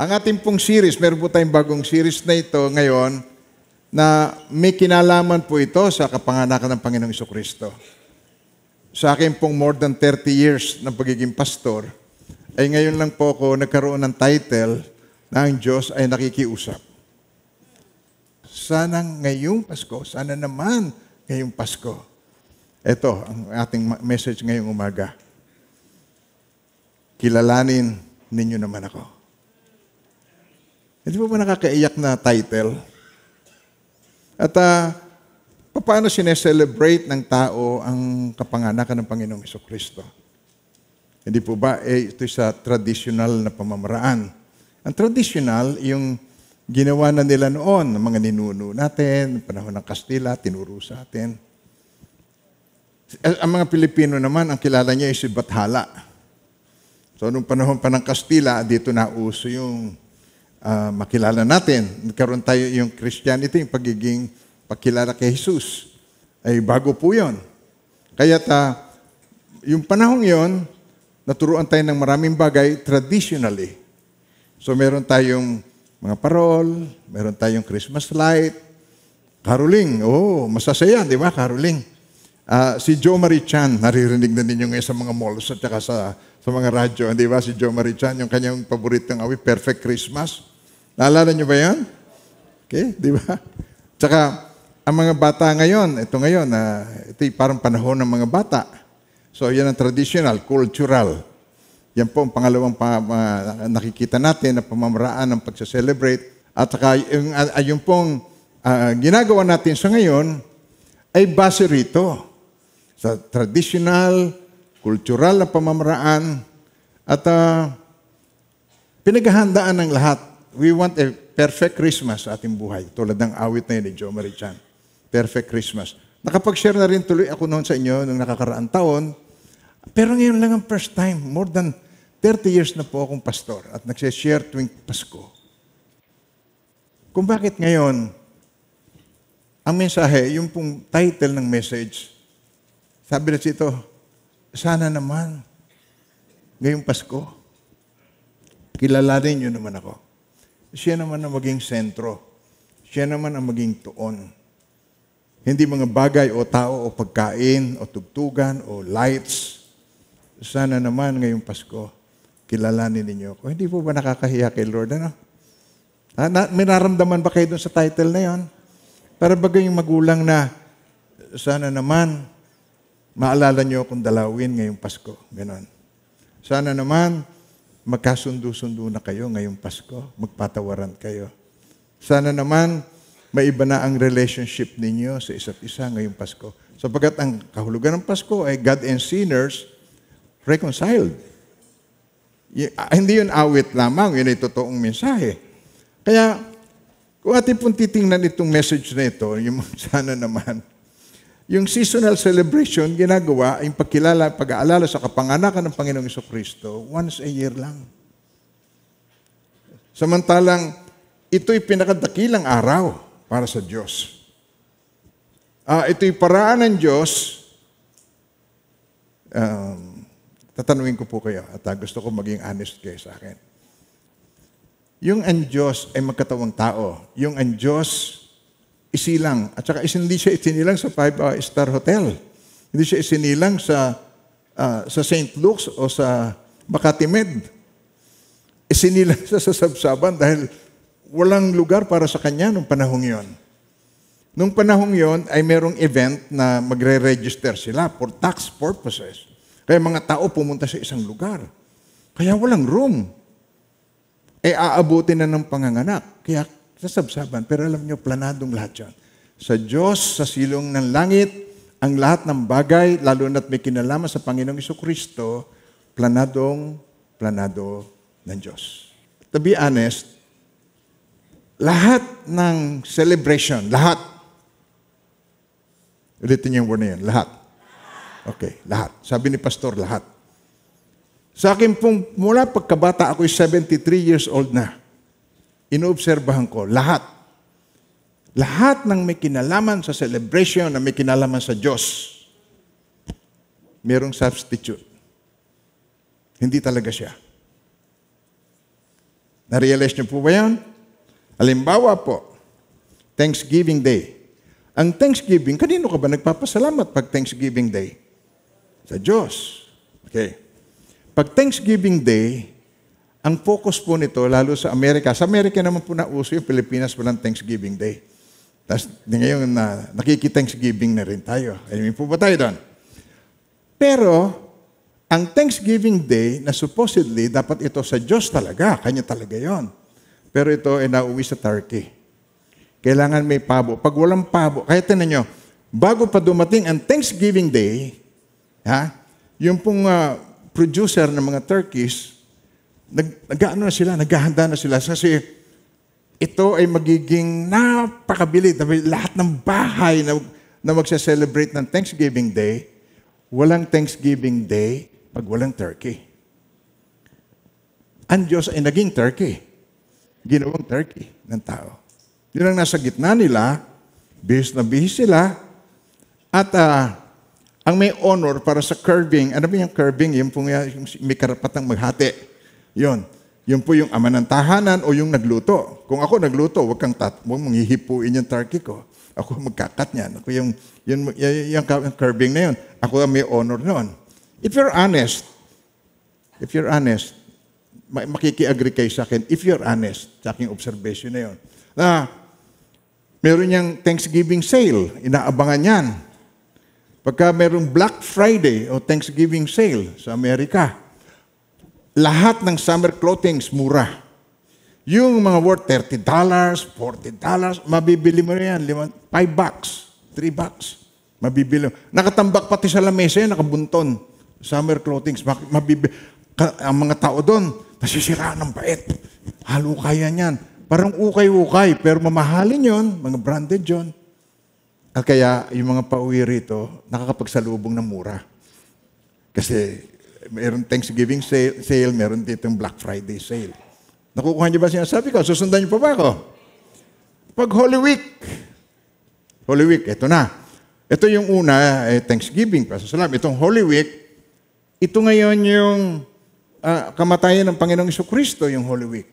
Ang ating pong series, meron po tayong bagong series na ito ngayon na may kinalaman po ito sa kapanganakan ng Panginoong Jesucristo. Sa akin pong more than 30 years na pagiging pastor, ay ngayon lang po ako nagkaroon ng title na ang Diyos ay nakikiusap. Sana ngayong Pasko, sana naman ngayong Pasko. Ito ang ating message ngayong umaga. Kilalanin ninyo naman ako. Hindi po ba nakakaiyak na title? At paano sineselebrate ng tao ang kapanganakan ng Panginoong Jesucristo? Hindi po ba ito sa traditional na pamamaraan? Ang traditional, yung ginawa na nila noon, ng mga ninuno natin, panahon ng Kastila, tinuro sa atin. Ang mga Pilipino naman, ang kilala niya ay si Bathala. So, nung panahon pa ng Kastila, dito na uso yung makilala natin. Nagkaroon tayo yung Christianity, yung pagiging pagkilala kay Jesus. Ay bago po yun. Kaya yung panahong yon, naturuan tayo ng maraming bagay traditionally. So meron tayong mga parol, meron tayong Christmas light, caroling. Oh, masasaya, di ba? Caroling. Si Jo Marie Chan, naririnig na ninyo ngayon sa mga malls at saka sa mga radyo. Di ba? Si Jo Marie Chan, yung kanyang paboritong awit, Perfect Christmas. Naalala niyo ba yan? Okay, di ba? Tsaka, ang mga bata ngayon, ito parang panahon ng mga bata. So, yan ang traditional, cultural. Yan po ang pangalawang nakikita natin na pamamaraan ng pagsa-celebrate. At saka, yung pong ginagawa natin sa ngayon ay base rito. Sa traditional, cultural na pamamaraan at pinaghahandaan ng lahat. We want a perfect Christmas sa ating buhay. Tulad ng awit na yun ni Jo Marie Chan. Perfect Christmas. Nakapag-share na rin tuloy ako noon sa inyo nung nakakaraang taon. Pero ngayon lang ang first time. More than 30 years na po akong pastor at nagsishare tuwing Pasko. Kung bakit ngayon, ang mensahe, yung pong title ng message, sabi na dito, sana naman ngayong Pasko, kilalanin niyo naman ako. Siya naman ang maging sentro. Siya naman ang maging tuon. Hindi mga bagay o tao o pagkain o tugtugan o lights. Sana naman ngayong Pasko, kilalanin ninyo ako. Hindi po ba nakakahiya kay Lord? Ano? May naramdaman ba kayo dun sa title na yon? Para bagay yung magulang na, sana naman, maalala niyo akong dalawin ngayong Pasko. Ganon. Sana naman, magkasundo-sundo na kayo ngayong Pasko. Magpatawaran kayo. Sana naman, maiba na ang relationship ninyo sa isa't isa ngayong Pasko. Sapagkat ang kahulugan ng Pasko ay God and sinners reconciled. Hindi yun awit lamang, yun ay totoong mensahe. Kaya, kung ating pong titingnan itong message na ito, yung sana naman, yung seasonal celebration, ginagawa ay pag-aalala sa kapanganakan ng Panginoong Jesucristo, once a year lang. Samantalang, ito'y pinakadakilang araw para sa Diyos. Ito'y paraan ng Diyos. Tatanungin ko po kayo at gusto ko maging honest kayo sa akin. Yung ang Diyos ay magkatawang tao. Yung ang Diyos isilang. At saka hindi siya isinilang sa 5-star hotel. Hindi siya isinilang sa St. Luke's o sa Makati Med. Isinilang siya sa Sabsaban dahil walang lugar para sa kanya nung panahong yon. Nung panahong yon ay merong event na magre-register sila for tax purposes. Kaya mga tao pumunta sa isang lugar. Kaya walang room. Aabutin na ng panganganak. Kaya sa Sabsaban. Pero alam nyo, planadong lahat yan. Sa Diyos, sa silong ng langit, ang lahat ng bagay, lalo na't may kinalaman sa Panginoong Jesucristo, planado ng Diyos. To be honest, lahat ng celebration, lahat. Ulitin niyo yung word na yun, lahat. Okay, lahat. Sabi ni Pastor, lahat. Sa akin pong, mula pagkabata, ako'y 73 years old na. Inoobserbahan ko, lahat. Lahat ng may kinalaman sa celebration na may kinalaman sa Diyos, merong substitute. Hindi talaga siya. Na-realize niyo po ba yan? Halimbawa po, Thanksgiving Day. Ang Thanksgiving, kanino ka ba nagpapasalamat pag Thanksgiving Day? Sa Diyos. Okay. Pag Thanksgiving Day, ang focus po nito, lalo sa Amerika, sa Amerika naman po nauso yung Pilipinas walang Thanksgiving Day. Tapos ngayon nakiki-Thanksgiving na rin tayo. Alam po ba tayo doon? Pero, ang Thanksgiving Day na supposedly dapat ito sa Diyos talaga, Kanya talaga yon. Pero ito ay nauwi sa Turkey. Kailangan may pabo. Pag walang pabo, kaya tinan nyo, bago pa dumating ang Thanksgiving Day, yung pong producer ng mga turkeys, naghahanda na sila kasi ito ay magiging napakabili. Lahat ng bahay na magsa-celebrate ng Thanksgiving Day, walang Thanksgiving Day pag walang turkey. Ang Diyos ay naging turkey. Ginawang turkey ng tao. Yun ang nasa gitna nila, bihis na bihis sila, at ang may honor para sa curbing, ano ba yung curbing? Yung po yung may karapatang maghati. Yun. Yun po yung ama ng tahanan o yung nagluto. Kung ako nagluto, huwag mong hihipuin yung turkey ko. Ako magkakat niyan. Ako yung curbing na yun. Ako ang may honor noon. If you're honest, makiki-agree kayo sa akin, if you're honest, sa aking observation na yun, meron niyang Thanksgiving sale, inaabangan yan. Pagka merong Black Friday o Thanksgiving sale sa Amerika, lahat ng summer clothings mura. Yung mga worth $30, $40, mabibili mo na yan, $5, $3, mabibili mo. Nakatambak pati sa lamesa yan, nakabunton. Summer clothings, mabibili. Ang mga tao doon, nasisiraan ng bait. Halo kaya niyan. Parang ukay-ukay, pero mamahalin yon, mga branded yon. At kaya, yung mga pauwi rito, nakakapagsalubong ng mura. Kasi, mayroon Thanksgiving sale, mayroon ditong Black Friday sale. Nakukuha niyo ba sinasabi ko? Susundan niyo pa ba ako? Pag Holy Week, ito na. Ito yung una, Thanksgiving, pasasalamat. Itong Holy Week, ito ngayon yung kamatayan ng Panginoong Jesucristo, yung Holy Week.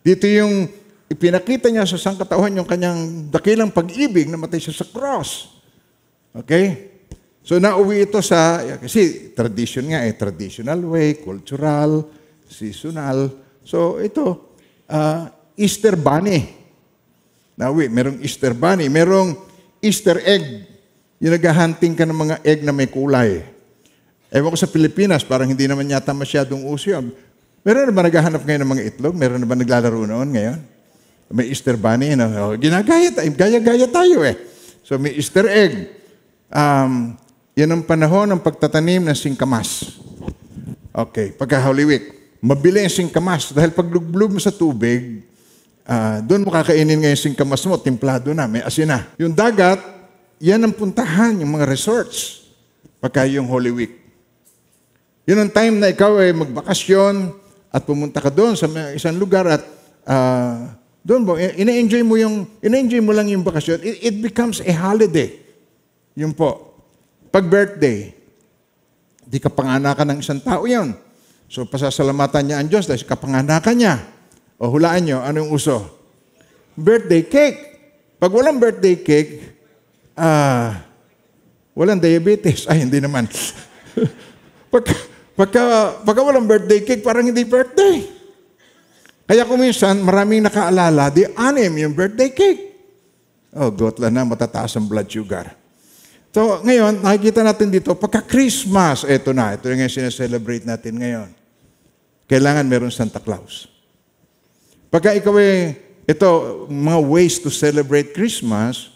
Dito yung ipinakita niya sa sangkatauhan yung kanyang dakilang pag-ibig na matay siya sa cross. Okay? So nauwi ito kasi tradition nga traditional way, cultural, seasonal. So ito, Easter Bunny. Nauwi, merong Easter Bunny, merong Easter egg. Yung naghahunting ka ng mga egg na may kulay. Ewan ko sa Pilipinas, parang hindi naman yata masyadong uso yun. Meron na ba naghahanap ngayon ng mga itlog? Meron na ba naglalaro noon ngayon? May Easter Bunny, gaya-gaya tayo eh. So may Easter egg. Yan ang panahon ng pagtatanim ng singkamas. Okay, pagka Holy Week, mabili ang singkamas dahil pag luglub mo sa tubig, doon mo kakainin ngayon singkamas mo, timplado na, may asin na. Yung dagat, yan ang puntahan, yung mga resorts, pagka yung Holy Week. Yun ang time na ikaw ay magbakasyon at pumunta ka doon sa isang lugar at doon mo, ina-enjoy mo lang yung bakasyon. It becomes a holiday. Yun po. Pag birthday, di kapanganakan ng isang tao yun. So, pasasalamatan niya ang Diyos dahil kapanganakan niya. O hulaan niyo, anong uso? Birthday cake. Pag walang birthday cake, walang diabetes. Ay, hindi naman. Pagka walang birthday cake, parang hindi birthday. Kaya kung minsan, maraming nakaalala, di anim yung birthday cake. Oh, gotla na, matataas ang blood sugar. So, ngayon, nakikita natin dito, pagka-Christmas, ito yung sineselebrate natin ngayon. Kailangan meron Santa Claus. Pagka ikaw ito, mga ways to celebrate Christmas,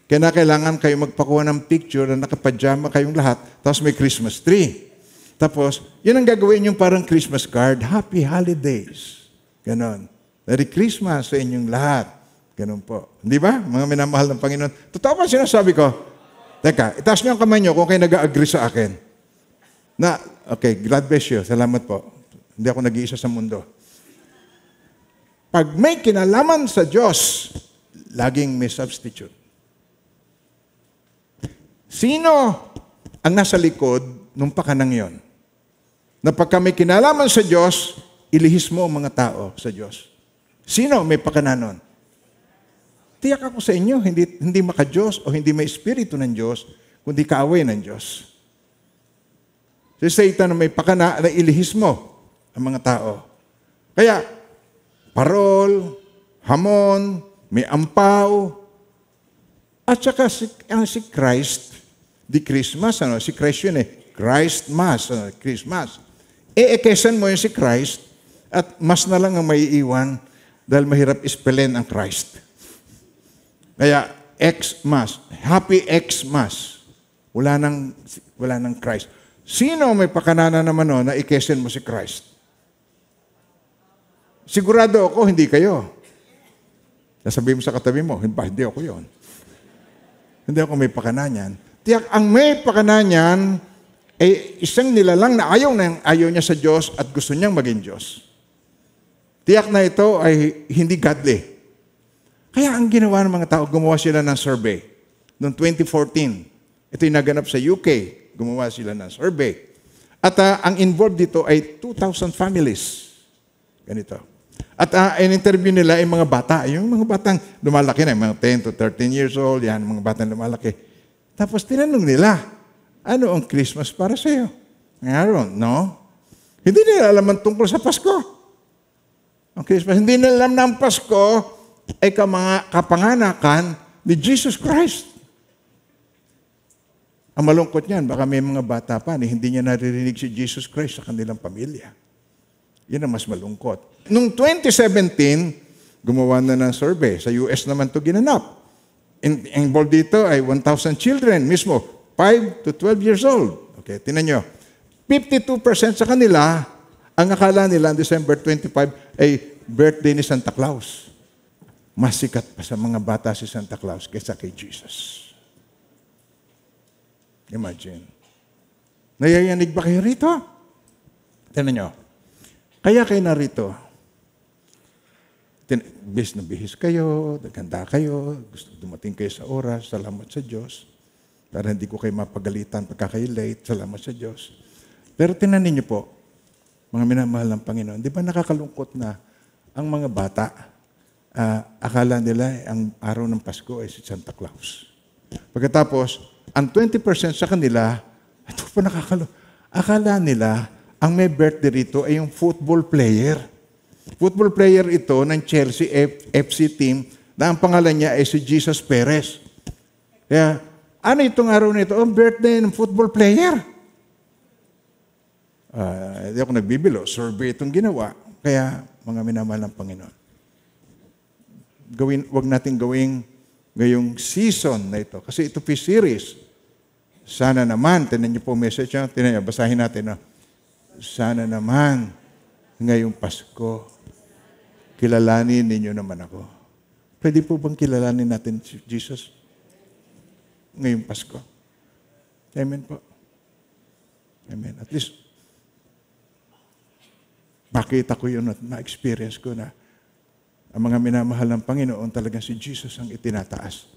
kailangan kayo magpakuha ng picture na nakapajama kayong lahat, tapos may Christmas tree. Tapos, yun ang gagawin yung parang Christmas card, Happy Holidays. Ganon. Merry Christmas sa inyong lahat. Ganon po. Di ba? Mga minamahal ng Panginoon. Totoo ba sinasabi ko? Teka, itaas niyo ang kamay niyo kung kayo nag-agree sa akin. Okay, God bless you. Salamat po. Hindi ako nag-iisa sa mundo. Pag may kinalaman sa Diyos, laging may substitute. Sino ang nasa likod nung pakanang yon? Na pagka may kinalaman sa Diyos, ilihis mo ang mga tao sa Diyos? Sino may pakananon? Tiyak ako sa inyo, hindi maka-Diyos o hindi may espiritu ng Diyos, kundi kaaway ng Diyos. Si Satan na may pakana na ilihis mo ang mga tao. Kaya, parol, hamon, may ampaw, at saka si Christ, di Christmas, si Christ yun Christ Mass, Christmas. Ekesan mo yun si Christ, at mas na lang ang may iwan dahil mahirap ispelin ang Christ. Kaya, Xmas, Happy Xmas. Wala nang Christ. Sino may pakanana naman na ikesin mo si Christ? Sigurado ako, hindi kayo. Sasabihin mo sa katabi mo, hindi ako yon. Hindi ako may pakanan. Tiyak, ang may pakanan yan, ay isang nilalang na ayaw niya sa Diyos at gusto niyang maging Diyos. Tiyak na ito ay hindi godly. Kaya ang ginawa ng mga tao, gumawa sila ng survey. Noong 2014, ito yung naganap sa UK, gumawa sila ng survey. At ang involved dito ay 2,000 families. Ganito. At in-interview nila yung mga bata, yung mga batang lumalaki na, mga 10 to 13 years old, yan, mga batang lumalaki. Tapos tinanong nila, ano ang Christmas para sa iyo? Ngayon, no? Hindi nila alam ang tungkol sa Pasko. Ang Christmas, hindi nila alam na ang Pasko ay kapanganakan ni Jesus Christ. Ang malungkot niyan, baka may mga bata pa na hindi niya naririnig si Jesus Christ sa kanilang pamilya. Yan ang mas malungkot. Noong 2017, gumawa na ng survey. Sa US naman ito ginanap. Involved dito ay 1,000 children mismo, 5 to 12 years old. Okay, tinan nyo. 52% sa kanila, ang akala nila December 25 ay birthday ni Santa Claus. Mas sikat pa sa mga bata si Santa Claus kaysa kay Jesus. Imagine. Nayayanig ba kayo rito? Tinan nyo. Kaya kayo narito. Bihis na bihis kayo, naganda kayo, gusto dumating kayo sa oras, salamat sa Diyos. Para hindi ko kayo mapagalitan pagka kayo late, salamat sa Diyos. Pero tinanin niyo po, mga minamahal ng Panginoon, di ba nakakalungkot na ang mga bata, akala nila ang araw ng Pasko ay si Santa Claus. Pagkatapos, ang 20% sa kanila, ito pa akala nila, ang may birthday rito ay yung football player. Football player ito ng Chelsea FC team na ang pangalan niya ay si Jesus Perez. Kaya, ano itong araw nito? Ang birthday ng football player. Hindi ako nagbibilo. Survey itong ginawa. Kaya, mga minamahal ng Panginoon, wag natin gawing ngayong season na ito. Kasi ito po series. Sana naman, tinan niyo po message niya, tinan niyo, basahin natin. No? Sana naman, ngayong Pasko, kilalanin ninyo naman ako. Pwede po bang kilalanin natin si Jesus ngayong Pasko? Amen po. Amen. At least, makita ko yun at ma-experience ko na ang mga minamahal ng Panginoon talagang si Jesus ang itinataas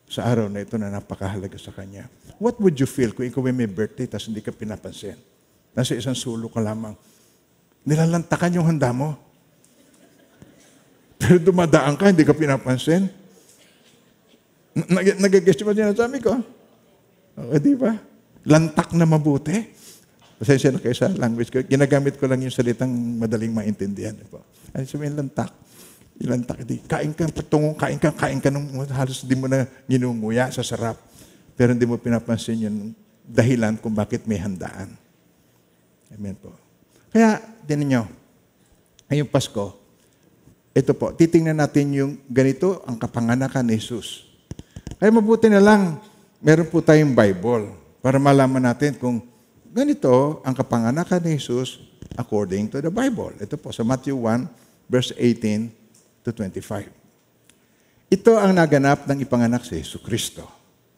sa araw na ito na napakahalaga sa Kanya. What would you feel kung ikaw may birthday tapos hindi ka pinapansin? Nasa isang sulok ka lamang. Nilalantakan yung handa mo. Pero dumadaan ka, hindi ka pinapansin. Nag-guess mo din ang sabi ko? Di ba? Lantak na mabuti. Pasensya na kayo sa language ko. Ginagamit ko lang yung salitang madaling maintindihan. Ano sabihin lantak? Ilantak. Kain ka nung halos di mo na ginunguya sa sarap. Pero hindi mo pinapansin yung dahilan kung bakit may handaan. Amen po. Kaya, tinan nyo, ngayong Pasko, ito po, titingnan natin yung ganito, ang kapanganakan ni Jesus. Kaya mabuti na lang, meron po tayong Bible para malaman natin kung ganito ang kapanganakan ni Jesus according to the Bible. Ito po, sa Matthew 1, verse 18 to 25. Ito ang naganap ng ipanganak si Jesucristo.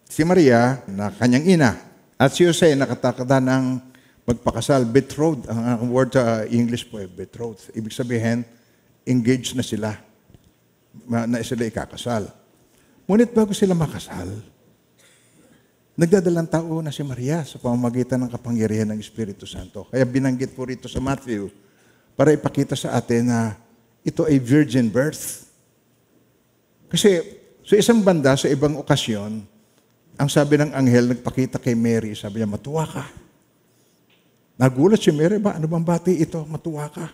Si Maria, na kanyang ina, at si Jose, nakatakda ng magpakasal, betrothed. Ang word sa English po ay betrothed. Ibig sabihin, engaged na sila. Na sila ikakasal. Ngunit bago sila makasal, nagdadalang tao na si Maria sa pamamagitan ng kapangyarihan ng Espiritu Santo. Kaya binanggit po rito sa Matthew, para ipakita sa atin na ito ay virgin birth. Kasi sa isang banda, sa ibang okasyon, ang sabi ng anghel, nagpakita kay Mary, sabi niya, matuwa ka. Nagulat si Mary, ano bang bati ito? Matuwa ka.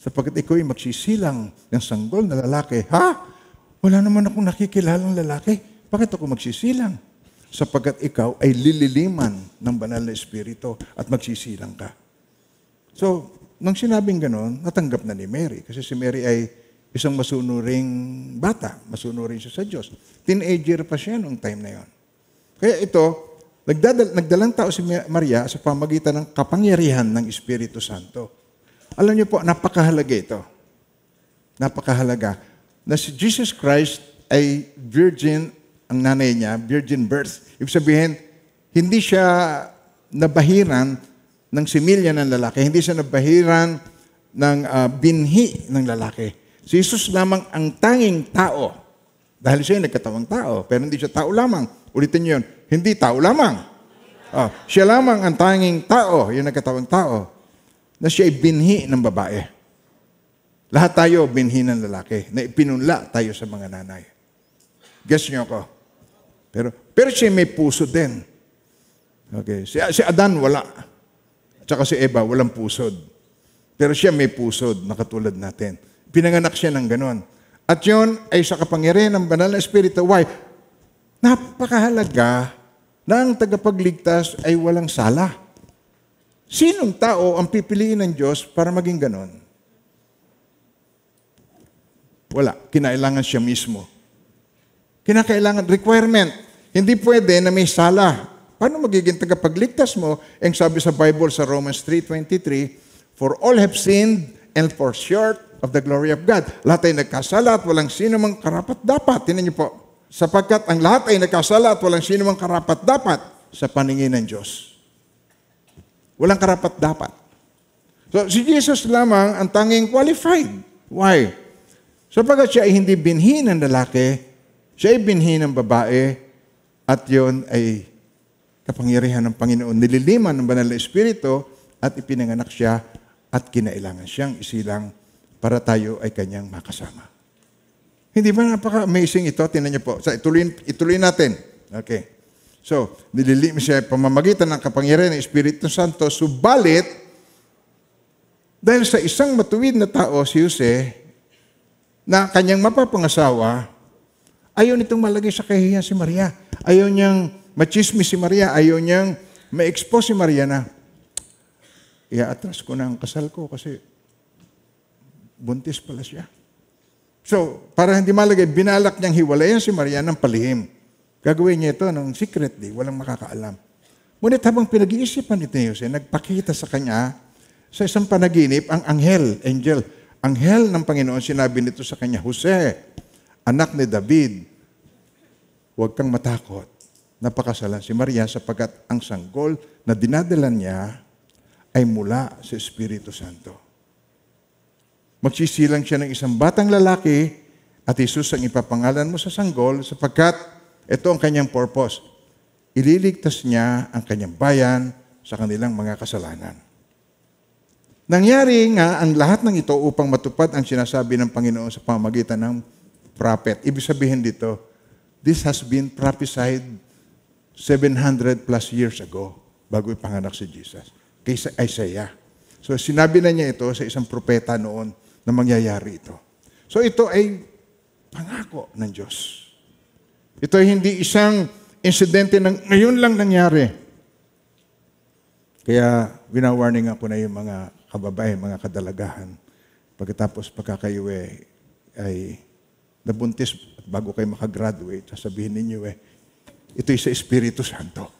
Sapagkat ikaw ay magsisilang ng sanggol na lalaki. Ha? Wala naman akong nakikilalang lalaki. Bakit ako magsisilang? Sapagkat ikaw ay lililiman ng banal na espiritu at magsisilang ka. So, nang sinabing ganon, natanggap na ni Mary. Kasi si Mary ay isang masunuring bata. Masunuring siya sa Diyos. Teenager pa siya noong time na yon. Kaya ito, nagdalang tao si Maria sa pamagitan ng kapangyarihan ng Espiritu Santo. Alam niyo po, napakahalaga ito. Napakahalaga. Na si Jesus Christ ay virgin, ang nanay niya, virgin birth. Ibig sabihin, hindi siya nabahiran ng similya ng lalaki. Hindi siya nabahiran ng binhi ng lalaki. Si Jesus lamang ang tanging tao. Dahil siya ay nagkatawang tao. Pero hindi siya tao lamang. Ulitin niyo yun. Hindi tao lamang. Siya lamang ang tanging tao. Yung nagkatawang tao. Na siya ay binhi ng babae. Lahat tayo binhi ng lalaki. Na ipinunla tayo sa mga nanay. Guess niyo ako. Pero siya may puso din. Okay. Si Adan wala. At saka si Eva walang pusod. Pero siya may pusod na katulad natin. Pinanganak siya ng ganon. At yun ay sa kapangyarihan ng banal na espiritu. Why? Napakahalaga na ang tagapagligtas ay walang sala. Sinong tao ang pipiliin ng Diyos para maging ganon? Wala. Kinailangan siya mismo. Kinakailangan, requirement. Hindi pwede na may sala. Paano magiging tagapagligtas mo? Ang sabi sa Bible sa Romans 3:23, for all have sinned and fall short of the glory of God. Lahat ay nagkasala at walang sino mang karapat-dapat. Tingnan niyo po. Sapagkat ang lahat ay nagkasala at walang sino mang karapat-dapat sa paningin ng Diyos. Walang karapat-dapat. So, si Jesus lamang ang tanging qualified. Why? Sapagkat siya ay hindi binhi ng lalaki, siya ay binhi ng babae, at yon ay kapangyarihan ng Panginoon. Nililiman ng banal na espiritu, at ipinanganak siya, at kinailangan siyang isilang para tayo ay kanyang makasama. Hindi ba napaka-amazing ito? Tingnan niyo po. So, ituloy natin. Okay. So, nililim siya pamamagitan ng kapangyarihan ng Espiritu Santo, subalit, dahil sa isang matuwid na tao, si Jose, na kanyang mapapangasawa, ayaw nitong malagay sa kahihiyan si Maria. Ayaw niyang machismis si Maria. Ayaw niyang ma-expose si Maria na, i-atras ko na ang kasal ko kasi buntis pala siya. So, para hindi malagay, binalak niyang hiwalayan si Maria ng palihim. Gagawin niya ito ng secretly, walang makakaalam. Ngunit habang pinag-iisipan ito ni Jose, nagpakita sa kanya sa isang panaginip ang angel ng Panginoon, sinabi nito sa kanya, Jose, anak ni David, huwag kang matakot. Napakasalan si Maria sapagkat ang sanggol na dinadala niya ay mula sa Espiritu Santo. Magsisilang siya ng isang batang lalaki at Jesus ang ipapangalan mo sa sanggol sapagkat ito ang kanyang purpose. Ililigtas niya ang kanyang bayan sa kanilang mga kasalanan. Nangyari nga ang lahat ng ito upang matupad ang sinasabi ng Panginoon sa pamamagitan ng prophet. Ibig sabihin dito, this has been prophesied 700 plus years ago bago ipanganak si Jesus. Kay Isaiah. So sinabi na niya ito sa isang propeta noon na mangyayari ito. So ito ay pangako ng Diyos. Ito ay hindi isang insidente ng ngayon lang nangyari. Kaya wina-warning ako na yung mga kababae, mga kadalagahan. Pagkatapos pagkakayo ay nabuntis at bago kayo makagraduate, sasabihin ninyo ito'y sa Espiritu Santo.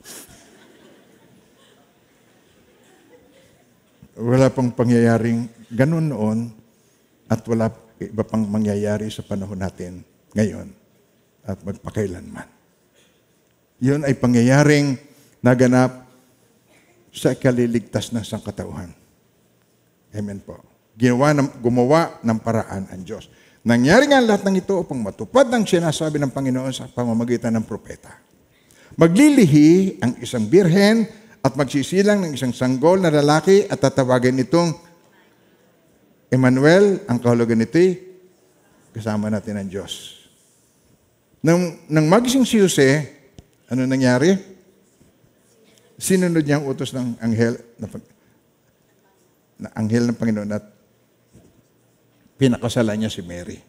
Wala pang pangyayaring ganun noon at wala iba pang mangyayari sa panahon natin ngayon at magpakailanman. Yun ay pangyayaring naganap sa ikaliligtas ng sangkatauhan. Amen po. Gumawa ng paraan ang Diyos. Nangyari nga lahat ng ito upang matupad ang sinasabi ng Panginoon sa pamamagitan ng propeta. Maglilihi ang isang birhen at magsisilang ng isang sanggol na lalaki at tatawagin itong Emmanuel, ang kahulugan nito'y kasama natin ang Diyos. Nang magising si Jose, ano nangyari? Sinunod niya ang utos ng anghel ng Panginoon at pinakasalan niya si Mary.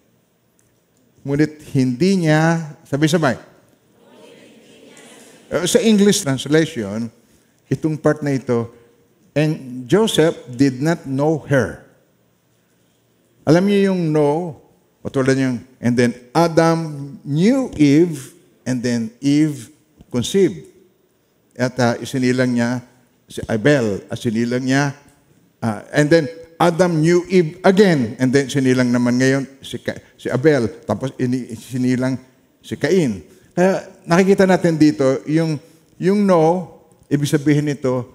Ngunit hindi niya, sabay-sabay. Sa English translation, itong part na ito, and Joseph did not know her. Alam niyo yung know, patulad yung, and then Adam knew Eve, and then Eve conceived. At isinilang niya si Abel, sinilang niya, and then Adam knew Eve again, and then sinilang naman ngayon si Abel, tapos sinilang si Cain. Kaya nakikita natin dito, yung know, ibig sabihin nito,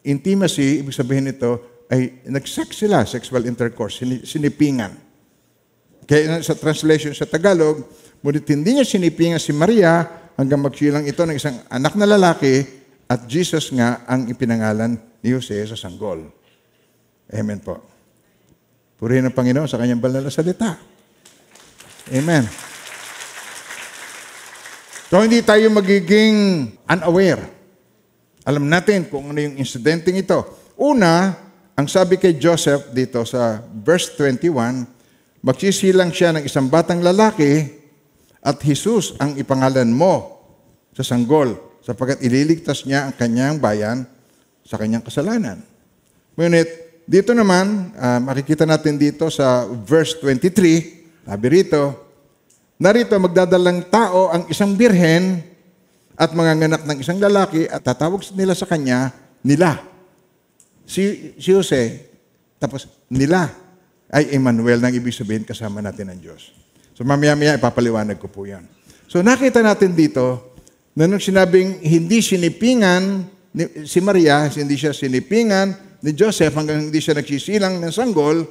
intimacy, ibig sabihin nito, ay nag-sex sila, sexual intercourse, sinipingan. Kaya sa translation sa Tagalog, ngunit hindi niya sinipingan si Maria hanggang magsilang ito ng isang anak na lalaki at Jesus nga ang ipinangalan ni Jose sa sanggol. Amen po. Purihin ang Panginoon sa kanyang banal na salita. Amen. So hindi tayo magiging unaware. Alam natin kung ano yung insidenteng ito. Una, ang sabi kay Joseph dito sa verse 21, magsisilang siya ng isang batang lalaki at Jesus ang ipangalan mo sa sanggol sapagkat ililigtas niya ang kanyang bayan sa kanyang kasalanan. Ngunit dito naman, makikita natin dito sa verse 23, sabi rito, narito magdadalang tao ang isang birhen at manganganak ng isang lalaki at tatawag nila sa kanya, nila. Si Jose, tapos nila ay Emmanuel nang ibig sabihin kasama natin ang Diyos. So mamaya-maya ipapaliwanag ko po yan. So nakita natin dito na nung sinabing hindi sinipingan si Maria, hindi siya sinipingan ni Joseph hanggang hindi siya nagsisilang ng sanggol,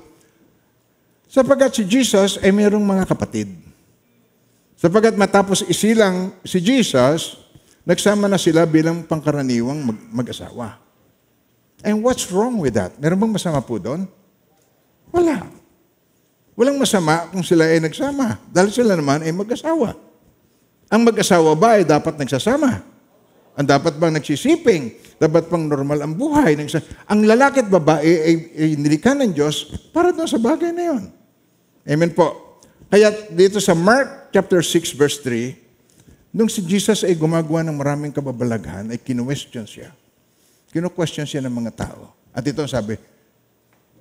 sapagkat si Jesus ay mayroong mga kapatid. Sapagkat matapos isilang si Jesus, nagsama na sila bilang pangkaraniwang mag-asawa. And what's wrong with that? Meron bang masama po doon? Wala. Walang masama kung sila ay nagsama. Dahil sila naman ay mag-asawa. Ang mag-asawa ba ay dapat nagsasama? Ang dapat bang nagsisiping? Dapat bang normal ang buhay? Ang lalaki at babae ay nilikha ng Diyos para doon sa bagay na yun. Amen po. Kaya dito sa Mark chapter 6 verse 3, nung si Jesus ay gumagawa ng maraming kababalaghan, ay kinu-question siya. Kino-question siya ng mga tao. At ito sabi,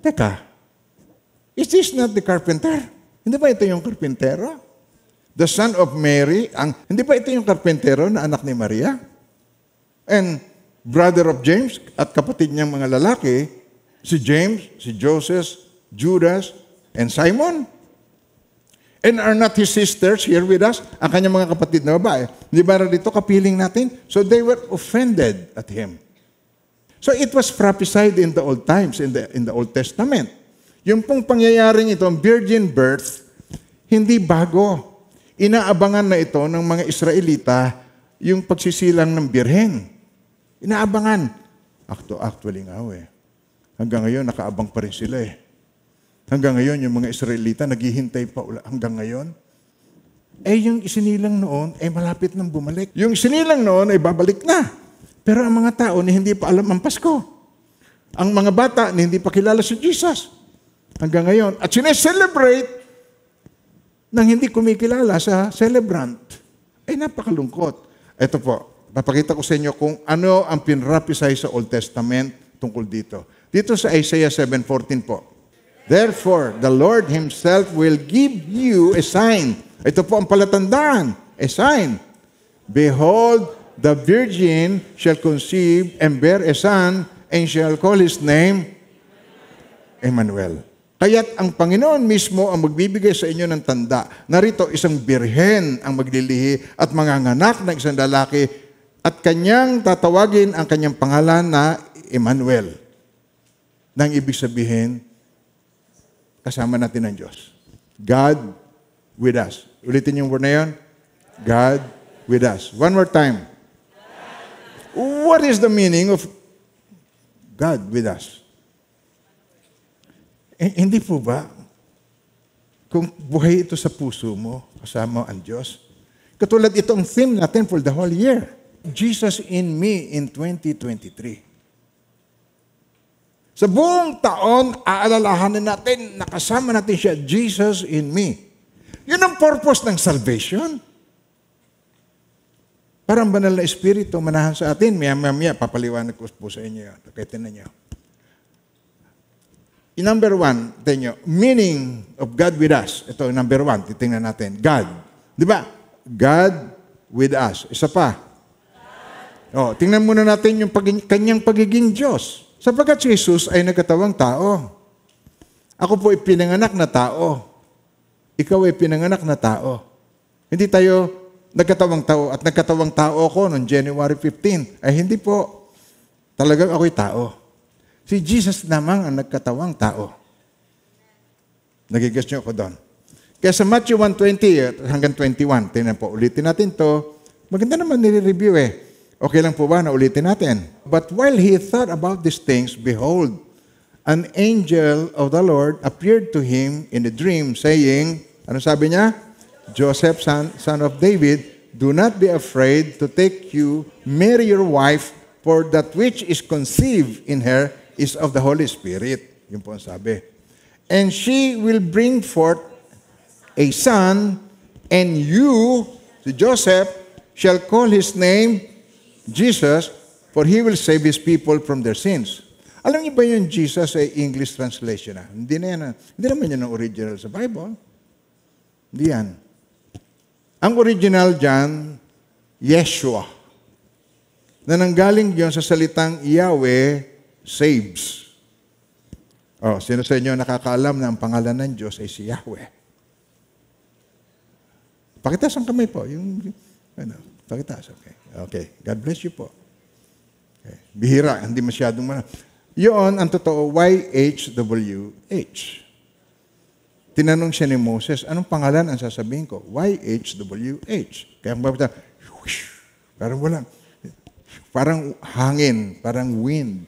teka, is this not the carpenter? Hindi ba ito yung karpentero? The son of Mary, hindi ba ito yung karpentero na anak ni Maria? And brother of James at kapatid niyang mga lalaki, si James, si Joseph, Judas, and Simon. And are not his sisters here with us? Ang kanyang mga kapatid na babae. Hindi ba dito kapiling natin? So they were offended at him. So it was prophesied in the old times, in the Old Testament. Yung pong pangyayaring ito, virgin birth, hindi bago. Inaabangan na ito ng mga Israelita yung pagsisilang ng birhen. Inaabangan. Actually nga hanggang ngayon, nakaabang pa rin sila Hanggang ngayon, yung mga Israelita, naghihintay pa hanggang ngayon. Yung isinilang noon, malapit nang bumalik. Yung isinilang noon, ay babalik na. Pero ang mga tao na hindi pa alam ang Pasko. Ang mga bata na hindi pa kilala si Jesus. Hanggang ngayon. At sineselebrate nang hindi kumikilala sa celebrant. Napakalungkot. Ito po, papakita ko sa inyo kung ano ang pinrapisay sa Old Testament tungkol dito. Dito sa Isaiah 7:14 po. Therefore, the Lord Himself will give you a sign. Ito po ang palatandaan. A sign. Behold, the virgin shall conceive and bear a son, and shall call his name Emmanuel. Kaya't ang Panginoon mismo ang magbibigay sa inyo ng tanda. Narito isang birhen ang maglilihi at manganganak ng isang lalaki at kanyang tatawagin ang kanyang pangalan na Emmanuel. Nang ibig sabihin, kasama natin ang Diyos. God with us. Ulitin yung word na yun. God with us. One more time. What is the meaning of God with us? Hindi po ba? Kung buhay ito sa puso mo, kasama ang Diyos. Katulad itong theme natin for the whole year. Jesus in me in 2023. Sa buong taon, aalalahanin natin, nakasama natin siya, Jesus in me. Yun ang purpose ng salvation. Parang banal na espiritu, manahan sa atin. Maya, papaliwanag ko po sa inyo yan. Takitin na niyo. Number one, tingnan nyo, meaning of God with us. Ito, number one, titingnan natin. God. Di ba? God with us. Isa pa. Tingnan muna natin yung kanyang pagiging Diyos. Sapagkat si Jesus ay nagkatawang tao. Ako po ay pinanganak na tao. Ikaw ay pinanganak na tao. Hindi tayo nagkatawang tao at nagkatawang tao ako noong January 15. Ay hindi po. Talagang ako'y tao. Si Jesus namang ang nagkatawang tao. Nagigas niyo ako doon. Kaya sa Matthew 1:20 hanggang 21, tingnan po, ulitin natin to. Maganda naman nire-review eh. Okay lang po ba na ulitin natin? But while he thought about these things, behold, an angel of the Lord appeared to him in a dream, saying, ano sabi niya? Joseph, son of David, do not be afraid to take you, Mary your wife, for that which is conceived in her is of the Holy Spirit. Yun po ang sabi. And she will bring forth a son, and you, si Joseph, shall call his name Jesus, for he will save his people from their sins. Alam niyo ba yung Jesus ay English translation na? Hindi naman yan ang original sa Bible. Hindi yan. Ang original dyan, Yeshua. Na nanggaling yun sa salitang Yahweh saves. Sino sa inyo nakakaalam na ang pangalan ng Diyos ay si Yahweh? Pakitaas ang kamay po. Pakitaas, okay. Okay. God bless you po. Okay. Bihira, hindi masyadong Yun, ang totoo, YHWH. Tinanong siya ni Moses, anong pangalan ang sasabihin ko? YHWH. Kaya mabita, parang wala. Parang hangin, parang wind.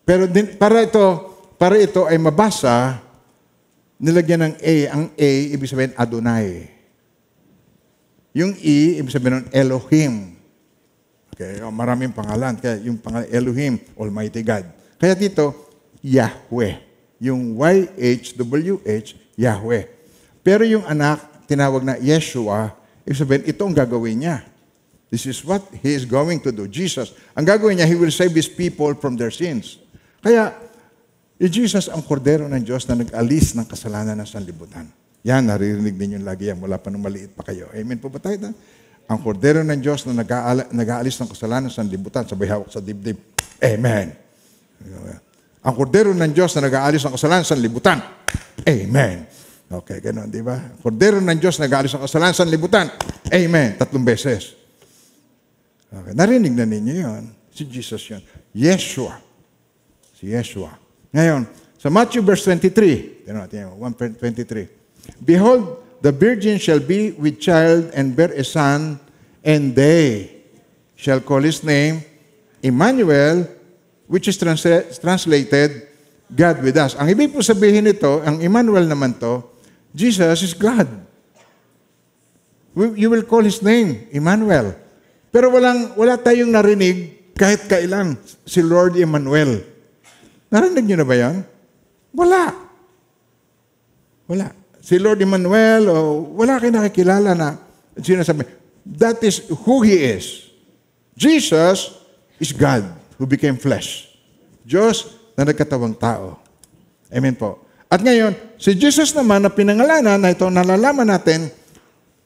Pero para ito ay mabasa, nilagyan ng A. Ang A, ibig sabihin Adonai. Yung E, ibig sabihin ng Elohim. Okay, maraming pangalan. Kaya yung pangalan Elohim, Almighty God. Kaya dito, Yahweh. Yung YHWH, Yahweh. Pero yung anak, tinawag na Yeshua, ibig sabihin, ito ang gagawin niya. This is what He is going to do. Jesus, ang gagawin niya, He will save His people from their sins. Kaya, Jesus ang kordero ng Diyos na nag-alis ng kasalanan ng sanlibutan. Yan, naririnig ninyo lagi yan. Wala pa nung maliit pa kayo. Amen po ba tayo? Ang kordero ng Diyos na nag-aalis ng kasalanan sa sanlibutan, sabay hawak sa dibdib. Amen. Ang kordero ng Diyos na nag-aalis ng kasalanan sa sanlibutan. Amen. Okay, ganoon, di ba? Kordero ng Diyos na nag-aalis ng kasalanan sa sanlibutan. Amen. 3 beses. Okay, narinig na ninyo yun. Si Jesus yun. Yeshua. Si Yeshua. Ngayon, sa Matthew verse 23, 1:23. Behold, the virgin shall be with child and bear a son, and they shall call his name Emmanuel, which is translated, God with us. Ang ibig po sabihin nito, ang Emmanuel naman to, Jesus is God. You will call his name Emmanuel. Pero wala tayong narinig kahit kailan si Lord Emmanuel. Narinig niyo na ba yan? Wala. Si Lord Emmanuel, wala kayo nakikilala na sinasabi. That is who He is. Jesus is God who became flesh. Diyos na nagkatawang tao. Amen po. At ngayon, si Jesus naman na pinangalanan na ito, nalalaman natin,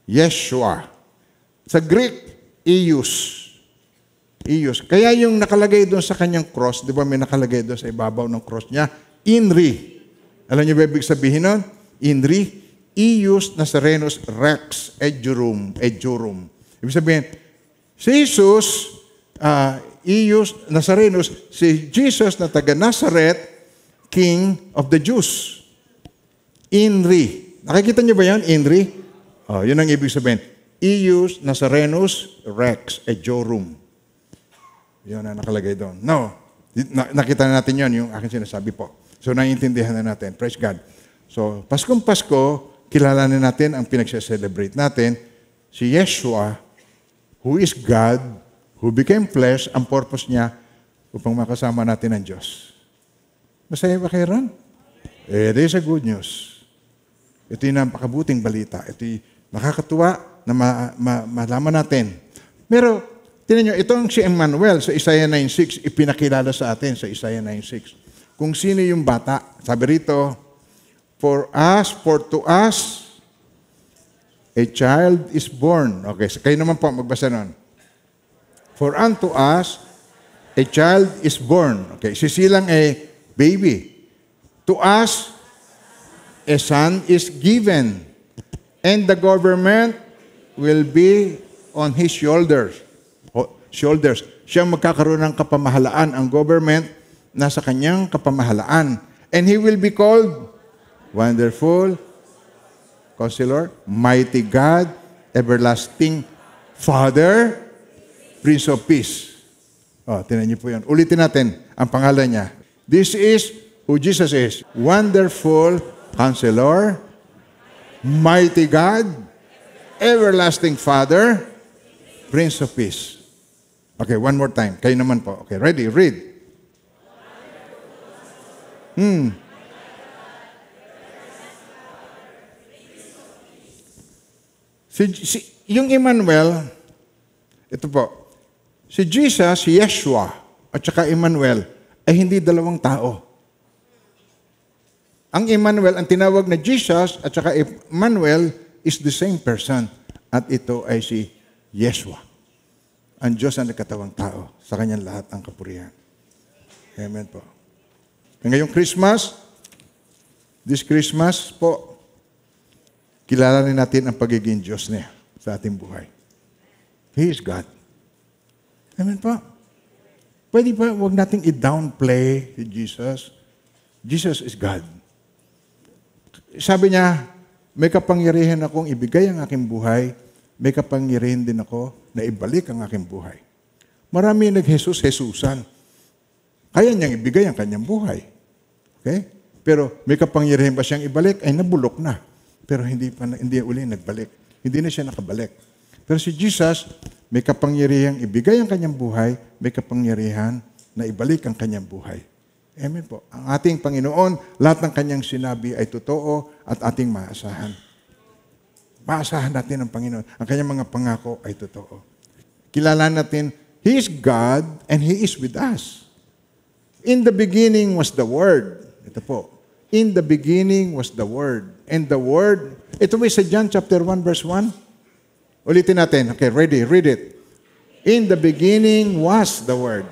Yeshua. Sa Greek, Eius. Kaya yung nakalagay doon sa kanyang cross, di ba may nakalagay doon sa ibabaw ng cross niya, INRI. Alam niyo ba ibig sabihin nun? INRI, Eius Nazarenus Rex Ejurum. Ibig sabihin, si Jesus, Eius Nazarenus, si Jesus na taga Nazareth, King of the Jews. INRI. Nakikita niyo ba yan, INRI? Yun ang ibig sabihin. Eius Nazarenus Rex Ejurum. Yun ang nakalagay doon. No, nakita natin yun, yung aking sinasabi po. So, naiintindihan na natin. Praise God. So, Paskong Pasko, kilalanin natin ang pinagse-celebrate natin, si Yeshua, who is God, who became flesh, ang purpose niya upang makasama natin ang Diyos. Masaya ba kayo ron? It is a good news. Ito yung napakabuting balita. Ito yung nakakatuwa na malaman natin. Pero, tinan nyo, itong si Emmanuel sa Isaiah 9:6, ipinakilala sa atin sa Isaiah 9:6. Kung sino yung bata, sabi rito, for to us, a child is born. Okay, so kayo naman po, magbasa nun. For unto us, a child is born. Okay, sisilang baby. To us, a son is given. And the government will be on his shoulders. Siya magkakaroon ng kapamahalaan. Ang government, nasa kanyang kapamahalaan. And he will be called Wonderful Counselor, Mighty God, Everlasting Father, Prince of Peace. Tinan niyo po yan. Ulitin natin ang pangalan niya. This is who Jesus is. Wonderful Counselor, Mighty God, Everlasting Father, Prince of Peace. Okay, one more time. Kayo naman po. Okay, ready? Read. Yung Emmanuel, ito po, si Jesus, si Yeshua, at saka Emmanuel, ay hindi dalawang tao. Ang Emmanuel, ang tinawag na Jesus, at saka Emmanuel, is the same person. At ito ay si Yeshua. Ang Diyos ang nagkatawang tao. Sa kanyang lahat ang kapurihan. Amen po. Ngayong Christmas, this Christmas po, kilalanin natin ang pagiging Diyos niya sa ating buhay. He is God. Amen po. Pwede ba huwag nating i-downplay si Jesus? Jesus is God. Sabi niya, may kapangyarihan akong ibigay ang aking buhay, may kapangyarihan din ako na ibalik ang aking buhay. Marami nag-Jesus-Jesusan. Kaya niyang ibigay ang kanyang buhay. Okay? Pero may kapangyarihan ba siyang ibalik? Ay nabulok na. Pero hindi uli nagbalik. Hindi na siya nakabalik. Pero si Jesus, may kapangyarihang ibigay ang kanyang buhay, may kapangyarihan na ibalik ang kanyang buhay. Amen po. Ang ating Panginoon, lahat ng kanyang sinabi ay totoo at ating maasahan. Maasahan natin ang Panginoon. Ang kanyang mga pangako ay totoo. Kilala natin, He is God and He is with us. In the beginning was the Word. Ito po. In the beginning was the Word. And the Word, ito may sa John chapter 1 verse 1. Ulitin natin. Okay, ready? Read it. In the beginning was the Word.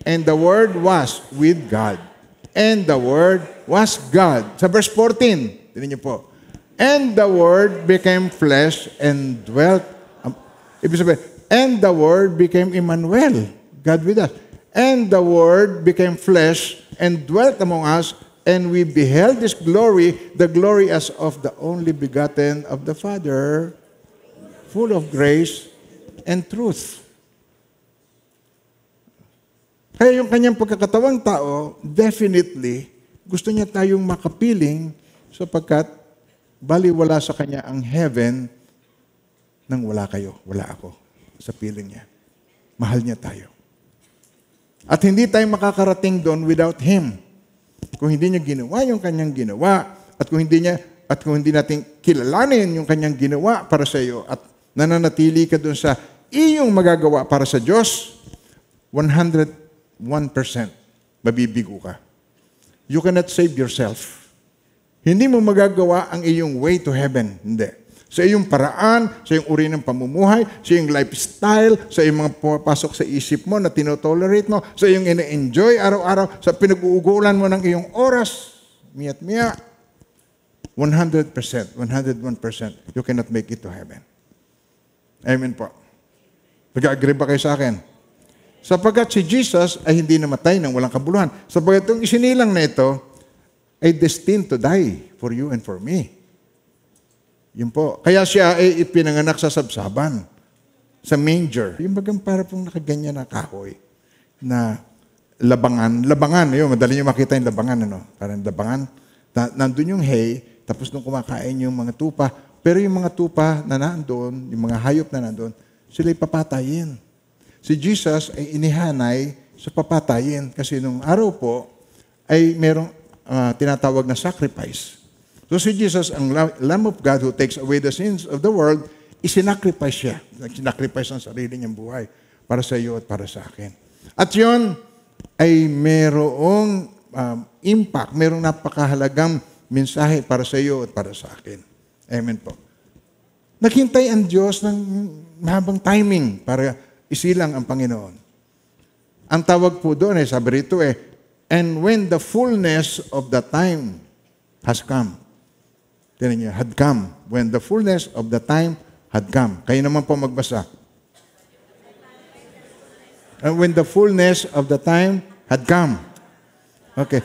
And the Word was with God. And the Word was God. Sa verse 14, tingnan niyo po. And the Word became flesh and dwelt. Ibig sabihin, and the Word became Emmanuel, God with us. And the Word became flesh and dwelt among us, and we beheld His glory, the glory as of the only begotten of the Father, full of grace and truth. Kaya yung kanyang pagkakatawang tao, definitely, gusto niya tayong makapiling sapagkat baliwala sa kanya ang heaven nang wala kayo, wala ako sa piling niya. Mahal niya tayo. At hindi tayo makakarating doon without Him. Kung hindi niya ginawa yung kanyang ginawa, at kung hindi natin kilalanin yung kanyang ginawa para sa iyo, at nananatili ka doon sa iyong magagawa para sa Diyos, 101% mabibigo ka. You cannot save yourself. Hindi mo magagawa ang iyong way to heaven. Hindi. Sa iyong paraan, sa iyong uri ng pamumuhay, sa iyong lifestyle, sa iyong mga pumapasok sa isip mo na tinotolerate mo, sa iyong ina-enjoy araw-araw, sa pinag-uugulan mo ng iyong oras, miya't miya, 100%, 101%, you cannot make it to heaven. Amen po. Nag-agree ba kayo sa akin? Sapagkat si Jesus ay hindi namatay ng walang kabuluhan. Sapagkat itong isinilang na ito ay destined to die for you and for me. Yun po. Kaya siya ay ipinanganak sa sabsaban, sa manger. Yung bagang para pong nakaganyan na kahoy na labangan, yun, madali nyo makita yung labangan, ano? Parang labangan. Nandun yung hay, tapos nung kumakain yung mga tupa, pero yung mga tupa na nandun, yung mga hayop na nandun, sila'y papatayin. Si Jesus ay inihanay sa papatayin kasi nung araw po ay merong tinatawag na sacrifice. So si Jesus, ang Lamb of God who takes away the sins of the world, isinacrifice siya. Sinacrifice ang sarili niyang buhay para sa iyo at para sa akin. At yun ay merong impact, merong napakahalagang mensahe para sa iyo at para sa akin. Amen po. Naghintay ang Diyos ng mahabang timing para isilang ang Panginoon. Ang tawag po doon sabi rito and when the fullness of the time has come. Tinan niyo, had come. When the fullness of the time had come. Kayo naman po magbasa. And when the fullness of the time had come. Okay.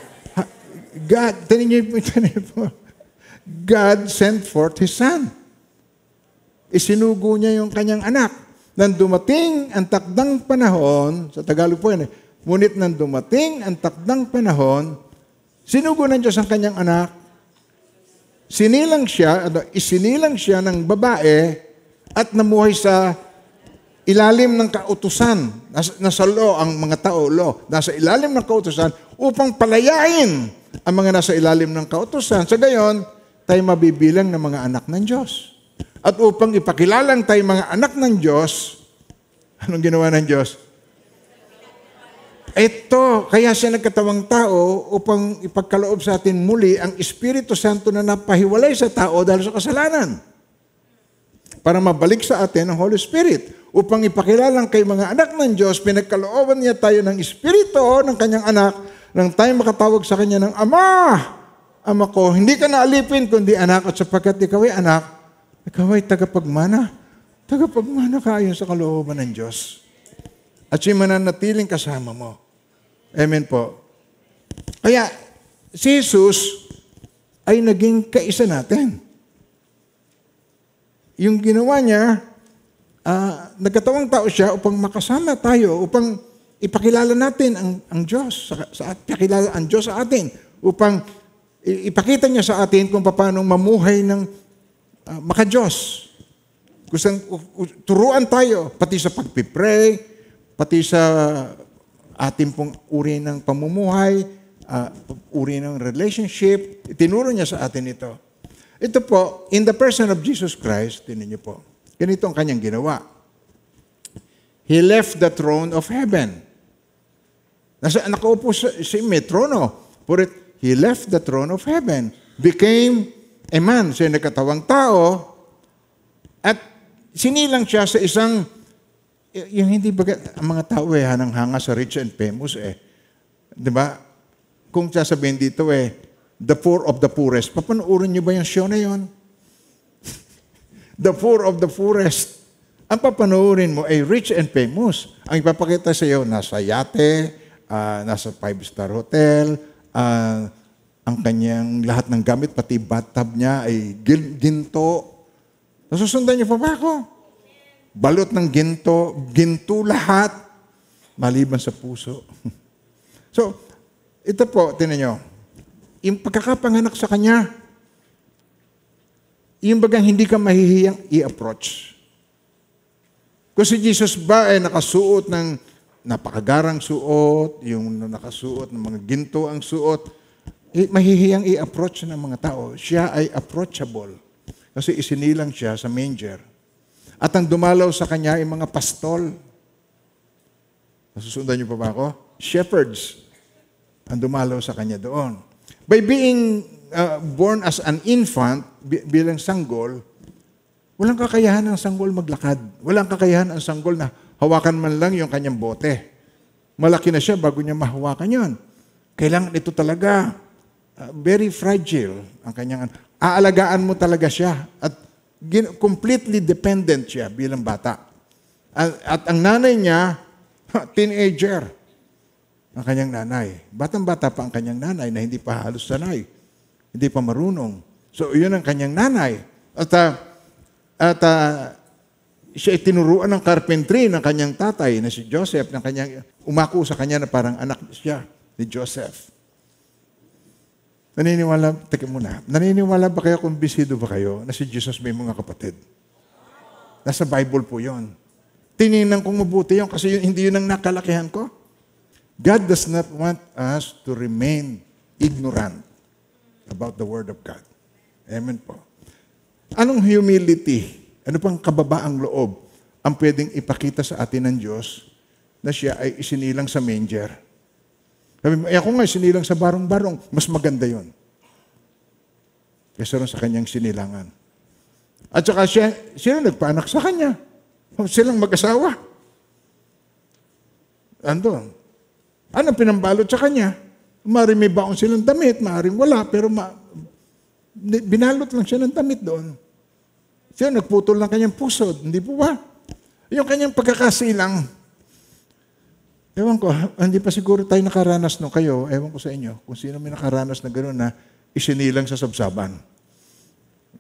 God, tinan niyo po. God sent forth His Son. Isinugo niya yung kanyang anak. Nang dumating ang takdang panahon, sa Tagalog po yan ngunit nang dumating ang takdang panahon, sinugo ng Diyos ang kanyang anak, isinilang siya ng babae at namuhay sa ilalim ng kautusan. Nasa law ang mga tao, nasa ilalim ng kautusan upang palayain ang mga nasa ilalim ng kautusan. Sa gayon, tayo mabibilang ng mga anak ng Diyos. At upang ipakilalang tayo mga anak ng Diyos, anong ginawa ng Diyos? Ito, kaya siya nagkatawang tao upang ipagkaloob sa atin muli ang Espiritu Santo na napahiwalay sa tao dahil sa kasalanan. Para mabalik sa atin ang Holy Spirit. Upang ipakilalang kay mga anak ng Diyos, pinagkalooban niya tayo ng Espiritu ng kanyang anak nang tayo makatawag sa kanya ng Ama! Ama ko, hindi ka naalipin kundi anak at sapagkat ikaw ay anak, ikaw ay tagapagmana. Tagapagmana ka ayon sa kalooban ng Diyos. At siya mananatiling kasama mo. Amen po. Kaya, si Jesus ay naging kaisa natin. Yung ginawa niya, nagkatawang tao siya upang makasama tayo, upang ipakilala natin ang Diyos, ipakilala ang Diyos sa atin, upang ipakita niya sa atin kung paano mamuhay ng maka-Diyos. Turuan tayo, pati sa pagpipray, pati sa ating pong uri ng pamumuhay, uri ng relationship, itinuro niya sa atin ito. Ito po, in the person of Jesus Christ, tinan niyo po, ganito ang kanyang ginawa. He left the throne of heaven. Nakaupo sa may trono. He left the throne of heaven, became a man, siya nagkatawang tao, at sinilang siya sa isang yung hindi baga, ang mga tao hanang-hanga sa rich and famous Di ba? Kung sasabihin dito the poor of the poorest. Papanoorin niyo ba yung show na yun? The poor of the poorest. Ang papanoorin mo ay rich and famous. Ang ipapakita sa iyo, nasa yate, nasa 5-star hotel, ang kanyang lahat ng gamit, pati bathtub niya ay ginto. Nasusundan niyo pa ba ako? Balot ng ginto lahat, maliban sa puso. So, ito po, tinan nyo, yung pagkakapanganak sa Kanya, yung bagang hindi ka mahihiyang i-approach. Kung si Jesus ba ay nakasuot ng napakagarang suot, yung nakasuot ng mga ginto ang suot, mahihiyang i-approach ng mga tao. Siya ay approachable. Kasi isinilang siya sa manger. At ang dumalaw sa kanya ay mga pastol. Nasusundan niyo pa ba ako? Shepherds. Ang dumalaw sa kanya doon. By being born as an infant, bilang sanggol, walang kakayahan ng sanggol maglakad. Walang kakayahan ang sanggol na hawakan man lang yung kanyang bote. Malaki na siya bago niya mahawakan yun. Kailangan ito talaga, very fragile ang kanyang, aalagaan mo talaga siya at completely dependent siya bilang bata. At ang nanay niya, teenager, ang kanyang nanay. Batang-bata pa ang kanyang nanay na hindi pa halos sanay. Hindi pa marunong. So, yun ang kanyang nanay. At siya ay tinuruan ng carpentry ng kanyang tatay na si Joseph, ng kanyang umako sa kanya na parang anak siya ni Joseph. Naniniwala ba kayo, kumbinsido ba kayo na si Jesus may mga kapatid? Nasa Bible po yon. Tinignan kong mabuti yun kasi hindi yun ang nakalakihan ko. God does not want us to remain ignorant about the Word of God. Amen po. Anong humility? Ano pang kababaang loob ang pwedeng ipakita sa atin ng Diyos na siya ay isinilang sa manger? Sabi mo, ako nga isinilang sa barong-barong, mas maganda yon kaysa rin sa kanyang sinilangan. At saka siya nagpaanak sa kanya. Silang mag-asawa. Andun. Anong pinambalot sa kanya? Maaaring may baon silang damit, maaaring wala, pero binalot lang siya ng damit doon. Siya nagputol ng kanyang pusod, hindi po ba? Yung kanyang pagkakasilang. Ewan ko, hindi pa siguro tayo nakaranas no kayo, ewan ko sa inyo, kung sino may nakaranas na gano'n na isinilang sa sabsaban.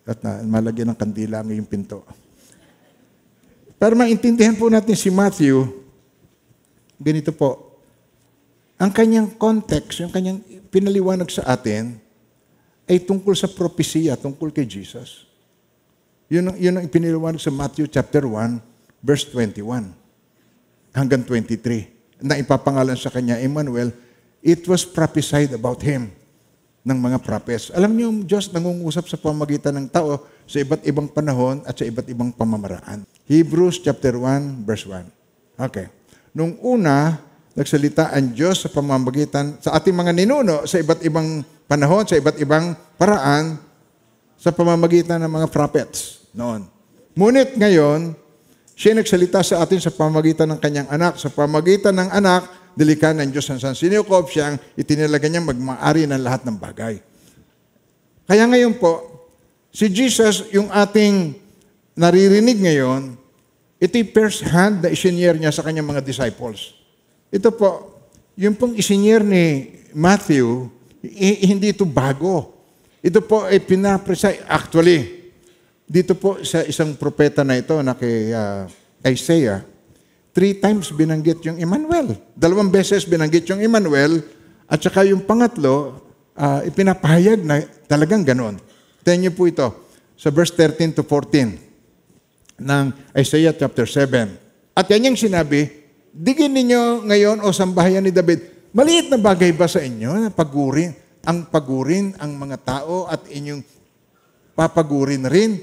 At malagyan ng kandila ang iyong pinto. Para maintindihan po natin si Matthew, ganito po, ang kanyang context, yung kanyang pinaliwanag sa atin, ay tungkol sa propesya, tungkol kay Jesus. Yun ang pinaliwanag sa Matthew chapter 1, verse 21 hanggang 23. Na ipapangalan sa kanya, Emmanuel, it was prophesied about him ng mga prophets. Alam niyo, yung Diyos nangungusap sa pamamagitan ng tao sa iba't ibang panahon at sa iba't ibang pamamaraan. Hebrews chapter 1, verse 1. Okay. Nung una, nagsalita ang Diyos sa pamamagitan sa ating mga ninuno sa iba't ibang panahon, sa iba't ibang paraan, sa pamamagitan ng mga prophets noon. Ngunit ngayon, siya nagsalita sa atin sa pamamagitan ng kanyang anak. Sa pamamagitan ng anak, dilikan ng Diyos ang sinukop siyang itinalaga niyang magmaari ng lahat ng bagay. Kaya ngayon po, si Jesus, yung ating naririnig ngayon, ito'y first hand na isinyer niya sa kanyang mga disciples. Ito po, yung pong isinyer ni Matthew, hindi ito bago. Ito po ay pinapresay. Actually, dito po sa isang propeta na ito na kay Isaiah, 3 times binanggit yung Emmanuel. 2 beses binanggit yung Emmanuel at saka yung pangatlo, ipinapahayag na talagang ganon. Tingnan niyo po ito sa verse 13 to 14 ng Isaiah chapter 7. At yan yung sinabi, digin ninyo ngayon o sambahayan ni David, maliit na bagay ba sa inyo na pagurin ang mga tao at inyong papagurin rin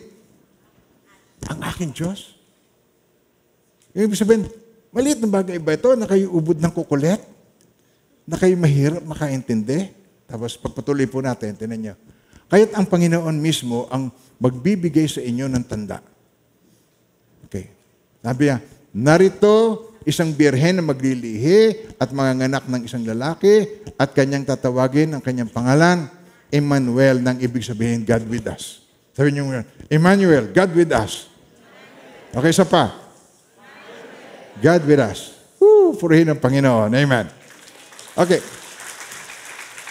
ang aking Diyos? Ibig sabihin, maliit na bagay ba ito na kayo ubod ng kukulit? Na kayo mahirap makaintindi? Tapos pagpatuloy po natin, tinan nyo. Kaya't ang Panginoon mismo ang magbibigay sa inyo ng tanda. Okay. Sabi niya, narito isang birhen na maglilihi at manganganak ng isang lalaki at kanyang tatawagin ang kanyang pangalan, Emmanuel, nang ibig sabihin, God with us. Sabi niyo, Emmanuel, God with us. Okay, isa pa. God with us. Purihin ang Panginoon. Amen. Okay.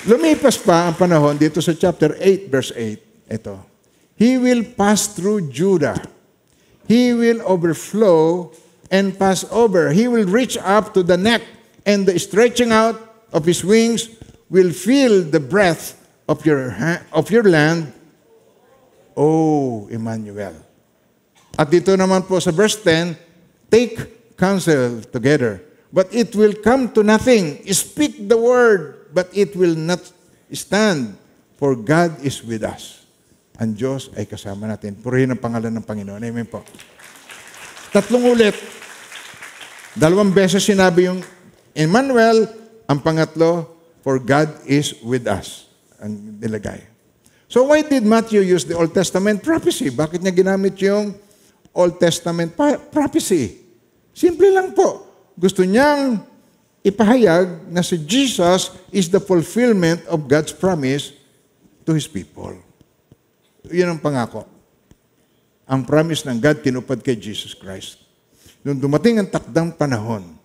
Lumipas pa ang panahon dito sa chapter 8, verse 8. Ito. He will pass through Judah. He will overflow and pass over. He will reach up to the neck, and the stretching out of his wings will feel the breath of your land, O Emmanuel. At dito naman po sa verse 10, take counsel together, but it will come to nothing. Speak the word, but it will not stand, for God is with us. Ang Diyos ay kasama natin. Purihin ang pangalan ng Panginoon. Amen po. 3 ulit. 2 beses sinabi yung Emmanuel, ang pangatlo, for God is with us. Ang nilagay. So why did Matthew use the Old Testament prophecy? Bakit niya ginamit yung Old Testament prophecy? Simple lang po. Gusto niyang ipahayag na si Jesus is the fulfillment of God's promise to His people. Yun ang pangako. Ang promise ng God tinupad kay Jesus Christ. Nung dumating ang takdang panahon,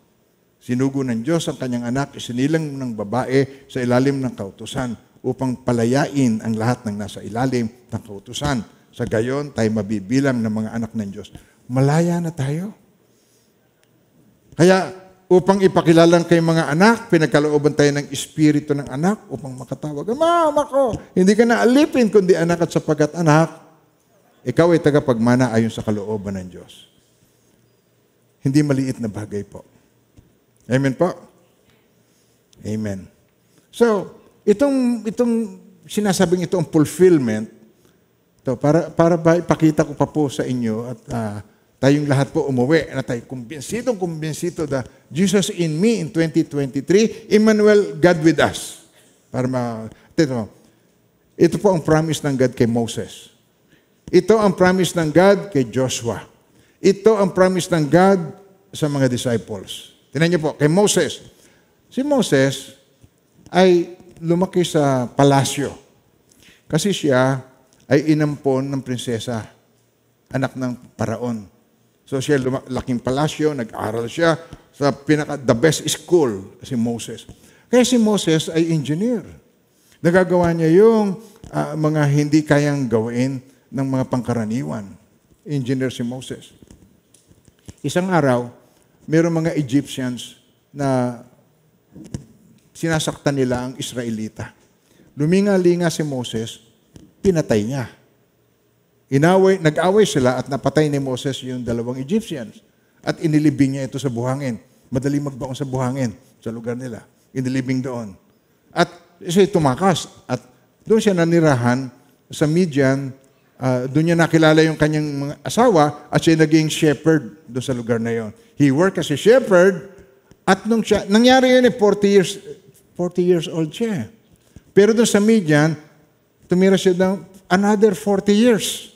sinugo ng Diyos ang kanyang anak, isinilang ng babae sa ilalim ng kautusan upang palayain ang lahat ng nasa ilalim ng kautusan. Sa gayon, tayo mabibilang ng mga anak ng Diyos. malaya na tayo. Kaya, upang ipakilala kay mga anak, pinagkalooban tayo ng espiritu ng anak upang makatawag, Mama ko, hindi ka na alipin kundi anak at sapagkat anak, ikaw ay tagapagmana ayon sa kalooban ng Diyos. Hindi maliit na bagay po. Amen po? Amen. So, itong sinasabing itong fulfillment, para ipakita ko pa po sa inyo at tayong lahat po umuwi na tayo kumbinsido that Jesus in me in 2023, Emmanuel, God with us. Ito po ang promise ng God kay Moses. Ito ang promise ng God kay Joshua. Ito ang promise ng God sa mga disciples. Tingnan niyo po, kay Moses. Si Moses ay lumaki sa palasyo. Kasi siya ay inampon ng prinsesa, anak ng paraon. So siya laking palasyo, nag-aral siya sa the best school, si Moses. Kaya si Moses ay engineer. Nagagawa niya yung mga hindi kayang gawin ng mga pangkaraniwan. Engineer si Moses. Isang araw, mayroong mga Egyptians na sinasaktan nila ang Israelita. Luminga-linga si Moses, pinatay niya. Nag-away sila at napatay ni Moses yung dalawang Egyptians. At inilibing niya ito sa buhangin. Madali magbaon sa buhangin sa lugar nila. Inilibing doon. At siya tumakas. At doon siya nanirahan sa Midian. Doon niya nakilala yung kanyang mga asawa at siya naging shepherd doon sa lugar na yon. He worked as a shepherd at nangyari yun 40 years old siya. Pero doon sa Midian, tumira siya ng another 40 years.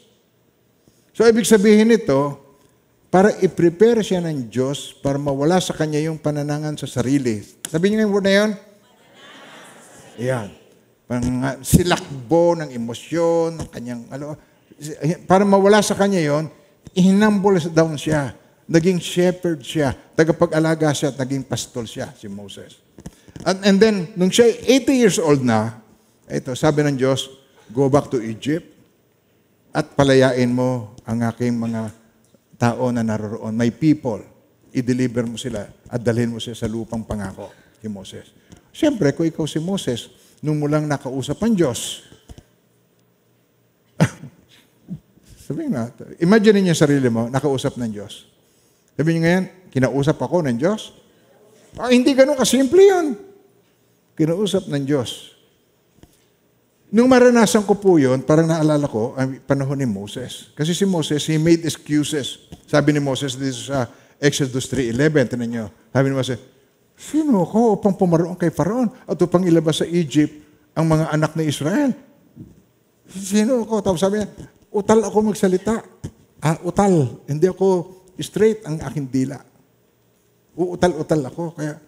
So, ibig sabihin nito, para i-prepare siya ng Diyos para mawala sa kanya yung pananangan sa sarili. Sabihin niyo yung word na yun? Ayan. Silakbo ng emosyon, ng kanyang, para mawala sa kanya yon, hinumble down siya. Naging shepherd siya. Tagapag-alaga siya at naging pastol siya, si Moses. And then, nung siya 80 years old na, ito, sabi ng Diyos, go back to Egypt at palayain mo ang aking mga tao na naroroon. My people, i-deliver mo sila at dalhin mo sila sa lupang pangako, si Moses. Siyempre, kung ikaw si Moses, nung mulang nakausap ang Diyos, sabihin nga, imagine niyo sarili mo, nakausap ng Diyos. Sabihin niyo ngayon, kinausap ako ng Diyos? Hindi ganun kasimple yan. Kinausap ng Diyos. Nung maranasan ko po yun, parang naalala ko, ang panahon ni Moses. Kasi si Moses, he made excuses. Sabi ni Moses dito sa Exodus 3:11, tinan niyo. Sabi ni Moses, sino ako upang pumaroon kay Faraon at upang ilabas sa Egypt ang mga anak ni Israel? Sino ako? Tapos sabi niya, utal ako magsalita. Utal. Hindi ako straight ang aking dila. Uutal-utal ako. Kaya,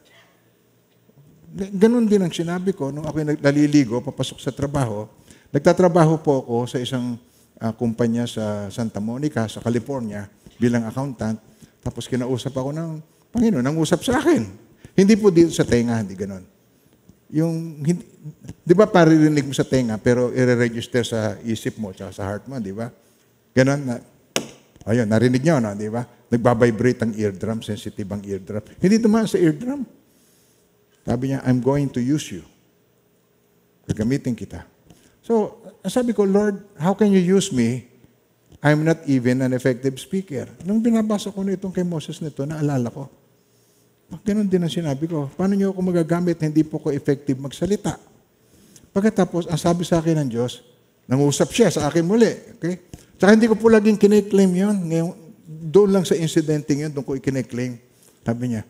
ganun din ang sinabi ko nung ako naliligo, papasok sa trabaho. Nagtatrabaho po ako sa isang kumpanya sa Santa Monica, sa California, bilang accountant. Tapos kinausap ako ng Panginoon, nangusap sa akin. Hindi po dito sa tenga, hindi ganun. Di ba paririnig mo sa tenga, pero i-register sa isip mo, tsaka sa heart mo, di ba? Ganun, ayun, narinig nyo, no, di ba? Nagbabibrate ang eardrum, sensitive ang eardrum. Hindi dumaan sa eardrum. Sabi niya, I'm going to use you. Gagamitin kita. So, sabi ko, Lord, how can you use me? I'm not even an effective speaker. Nung binabasa ko na itong kay Moses nito, naalala ko. Ganun din ang sinabi ko. Paano niyo ako magagamit? Hindi po ko effective magsalita. Pagkatapos, ang sabi sa akin ng Diyos, nangusap siya sa akin muli. Okay? Tsaka hindi ko po laging kine-claim yun. Ngayon, doon lang sa incidenting yun, doon ko i-kine-claim. Sabi niya,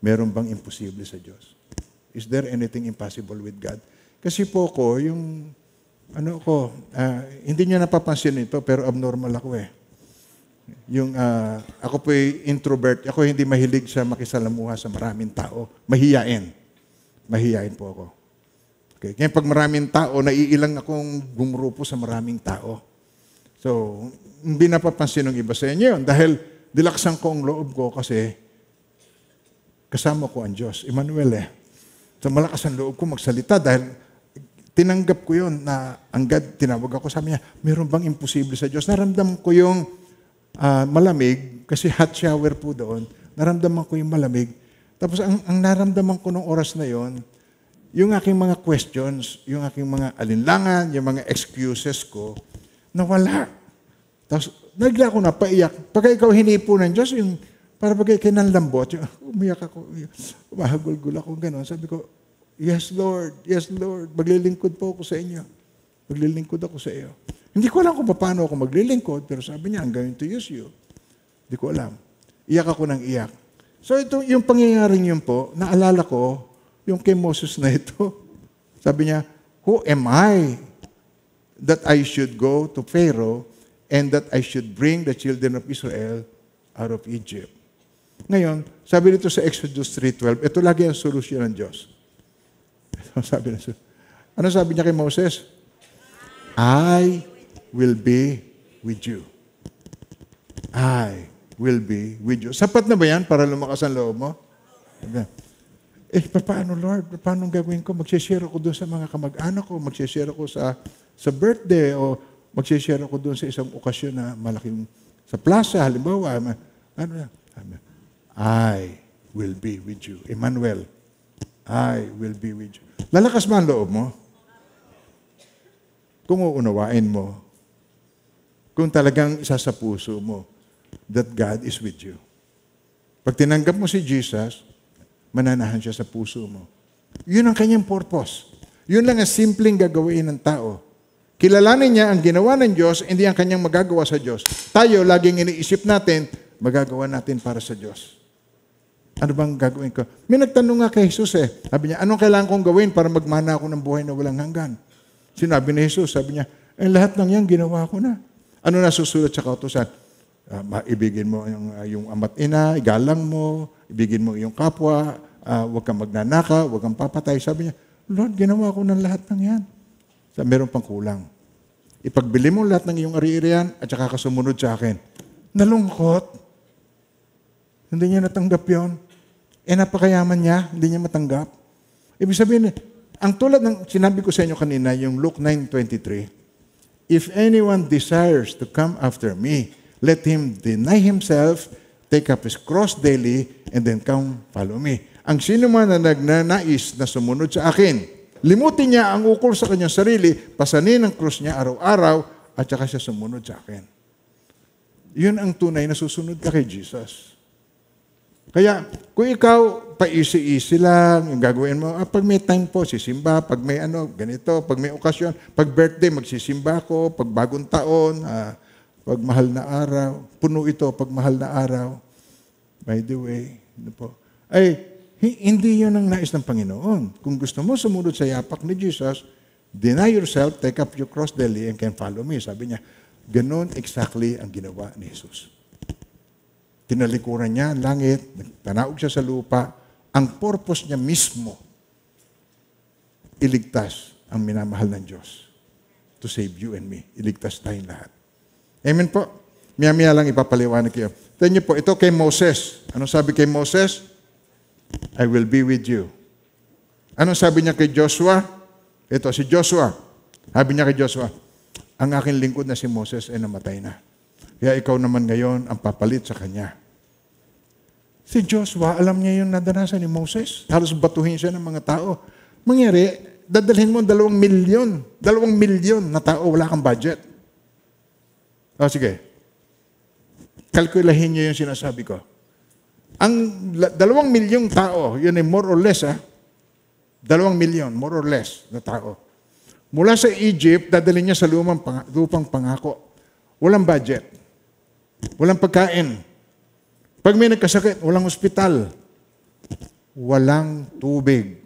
meron bang imposible sa Diyos? Is there anything impossible with God? Kasi po ko, yung, hindi niya napapansin ito, pero abnormal ako eh. Yung, ako po introvert, ako hindi mahilig sa makisalamuha sa maraming tao. Mahiyain. Mahiyain po ako. Okay. Kaya pag maraming tao, naiilang akong gumrupo sa maraming tao. So, hindi napapansin ng iba sa inyo yun. Dahil dilaksan ko ang loob ko kasi kasama ko ang Diyos. Emmanuel eh. So, malakas ang loob ko magsalita dahil tinanggap ko yun na ang God, tinawag ako, sabi niya, meron bang imposible sa Diyos? Naramdam ko yung malamig, kasi hot shower po doon, naramdaman ko yung malamig. Tapos ang naramdaman ko nung oras na yon, yung aking mga questions, yung aking mga alinlangan, yung mga excuses ko, nawala. Tapos nagla ako napaiyak. Pagka ikaw hinipo ng Diyos, yung para pagka kinanlambot, yung umiyak ako, umahagulgul ako, gano'n. Sabi ko, yes Lord, maglilingkod po ako sa inyo. Maglilingkod ako sa iyo. Hindi ko alam kung paano ako maglilingkod, pero sabi niya, I'm going to use you. Hindi ko alam. Iyak ako ng iyak. So ito, yung pangyayaring yun po, naalala ko, yung kay Moses na ito. Sabi niya, who am I that I should go to Pharaoh and that I should bring the children of Israel out of Egypt? Ngayon, sabi dito sa Exodus 3:12, ito lagi ang solusyon ng Diyos. Ano sabi niya kay Moses? I will be with you. I will be with you. Sapat na ba yan para lumakas ang loob mo? Paano Lord? Paano gagawin ko? Magsishare ako doon sa mga kamag-anak ko, magsishare ako sa birthday, o magsishare ako doon sa isang okasyon na malaking, sa plaza, halimbawa. I will be with you. Emmanuel, I will be with you. Lalakas ba ang loob mo? Kung uunawain mo, kung talagang isa sa puso mo, that God is with you. Pag tinanggap mo si Jesus, mananahan siya sa puso mo. Yun ang kanyang purpose. Yun lang ang simpleng gagawin ng tao. Kilalanin niya ang ginawa ng Diyos, hindi ang kanyang magagawa sa Diyos. Tayo, laging iniisip natin, magagawa natin para sa Diyos. Ano bang gagawin ko? May nagtanong nga kay Jesus Sabi niya, anong kailangan kong gawin para magmana ako ng buhay na walang hanggan? Sinabi ni Jesus, sabi niya, lahat ng yan ginawa ko na. Ano na susulat sa kautusan? Ibigin mo yung ama't ina, igalang mo, ibigin mo yung kapwa, huwag kang magnanaka, huwag kang papatay. Sabi niya, Lord, ginawa ko ng lahat ng yan. Meron pang kulang. Ipagbili mo lahat ng iyong ari-arian at saka kasumunod sa akin. Nalungkot. Hindi niya natanggap yon. Napakayaman niya, hindi niya matanggap. Ibig sabihin, ang tulad ng sinabi ko sa inyo kanina, yung Luke 9:23, if anyone desires to come after me, let him deny himself, take up his cross daily, and then come follow me. Ang sino man na nagnanais na sumunod sa akin, limutin niya ang ukol sa kanyang sarili, pasanin ang krus niya araw-araw, at saka siya sumunod sa akin. Yun ang tunay na susunod ka kay Jesus. Kaya, kung ikaw, pa-easy-easy lang, yung gagawin mo, pag may time po, sisimba, pag may ganito, pag may okasyon, pag birthday, magsisimba ko, pag bagong taon, pag mahal na araw, puno ito, pag mahal na araw. By the way, hindi yun ang nais ng Panginoon. Kung gusto mo sumunod sa yapak ni Jesus, deny yourself, take up your cross daily, and can follow me. Sabi niya, ganun exactly ang ginawa ni Jesus. Tinalikuran niya ang langit, tanaog siya sa lupa. Ang purpose niya mismo, iligtas ang minamahal ng Diyos. To save you and me. Iligtas tayong lahat. Amen po. Miya-miya lang ipapaliwanag kayo. Tignan niyo po, ito kay Moses. Anong sabi kay Moses? I will be with you. Anong sabi niya kay Joshua? Ito, si Joshua. Sabi niya kay Joshua, ang aking lingkod na si Moses ay namatay na. Kaya ikaw naman ngayon ang papalit sa kanya. Si Joshua, alam niya yung nadanasan ni Moses. Halos batuhin siya ng mga tao. Mangyari, dadalhin mo 2 milyon. 2 milyon na tao, wala kang budget. Sige. Kalkulahin niyo yung sinasabi ko. Ang 2 milyong tao, yun ay more or less, 2 milyon, more or less na tao. Mula sa Egypt, dadalhin niya sa lupang pangako. Walang budget. Walang pagkain. Pag may nagkasakit, walang ospital. Walang tubig.